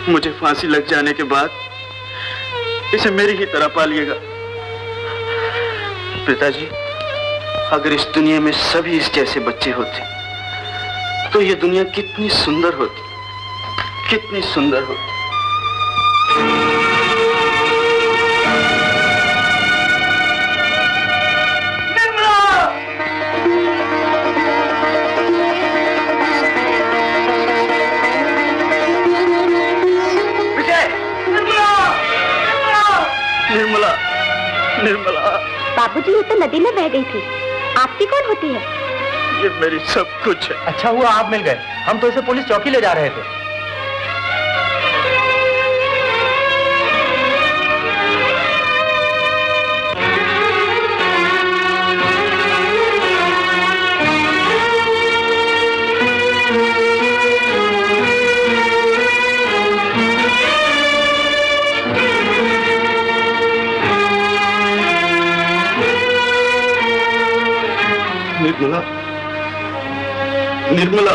मुझे फांसी लग जाने के बाद इसे मेरी ही तरह पालिएगा। पिताजी, अगर इस दुनिया में सभी इस जैसे बच्चे होते तो ये दुनिया कितनी सुंदर होती, कितनी सुंदर होती। निर्मला, निर्मला। बाबूजी, ये तो नदी में बह गई थी। आपकी कौन होती है? ये मेरी सब कुछ है। अच्छा हुआ आप मिल गए, हम तो इसे पुलिस चौकी ले जा रहे थे। निर्मला, निर्मला,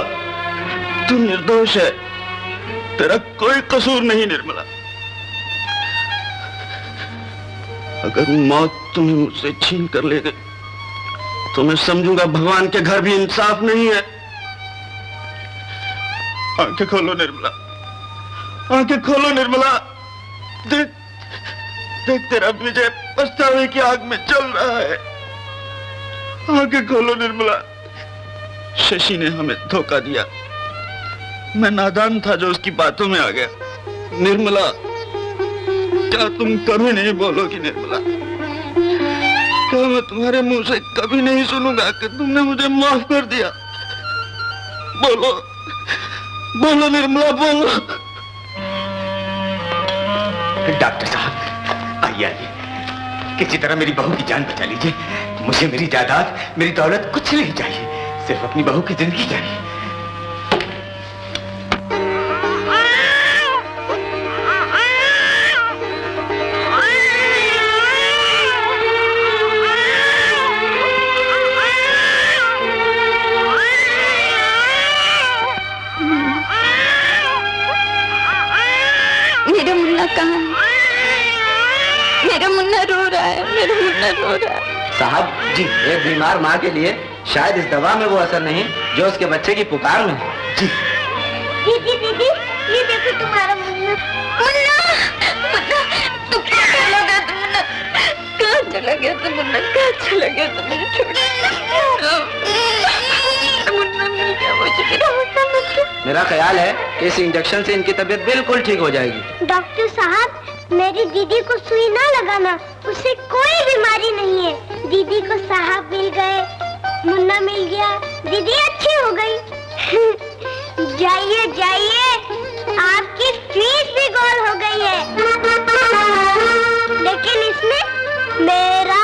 तू निर्दोष है, तेरा कोई कसूर नहीं निर्मला। अगर मौत तुम्हें मुझसे छीन कर ले गई तो मैं समझूंगा भगवान के घर भी इंसाफ नहीं है। आंखें खोलो निर्मला, आंखें खोलो निर्मला। देख, देख तेरा विजय पछतावे की आग में जल रहा है। आंखें खोलो निर्मला। शशि ने हमें धोखा दिया, मैं नादान था जो उसकी बातों में आ गया। निर्मला, क्या तुम कभी नहीं बोलोगी निर्मला? क्या मैं तुम्हारे मुंह से कभी नहीं सुनूंगा कि तुमने मुझे माफ कर दिया? बोलो, बोलो निर्मला, बोलो। डॉक्टर साहब, आइए आइए, किसी तरह मेरी बहू की जान बचा लीजिए। मुझे मेरी जायदाद, मेरी दौलत कुछ नहीं चाहिए, सिर्फ अपनी बहू की जिंदगी चाहिए। मेरा मुन्ना कहाँ है? मेरा मुन्ना रो रहा है, मेरा मुन्ना रो रहा है। साहब जी, एक बीमार माँ के लिए शायद इस दवा में वो असर नहीं जो उसके बच्चे की पुकार में है। जी दीदी, दीदी, ये देखो तुम्हारा मुन्ना। मुन्ना, मुन्ना, तुम क्या कर लोगे? मुन्ना, कहाँ चला गया था मुन्ना? कहाँ चला गया था मेरे छोटे? मुन्ना मिल गया मुझे, मेरा मुन्ना मिल गया। मेरा ख्याल है कि इस इंजेक्शन से इनकी तबीयत बिल्कुल ठीक हो जाएगी। डॉक्टर साहब, मेरी दीदी को सुई ना लगाना, उसे कोई बीमारी नहीं है। दीदी को साहब मिल गए, मुन्ना मिल गया, दीदी अच्छी हो गई। जाइए जाइए, आपकी फीस भी गोल हो गई है, लेकिन इसमें मेरा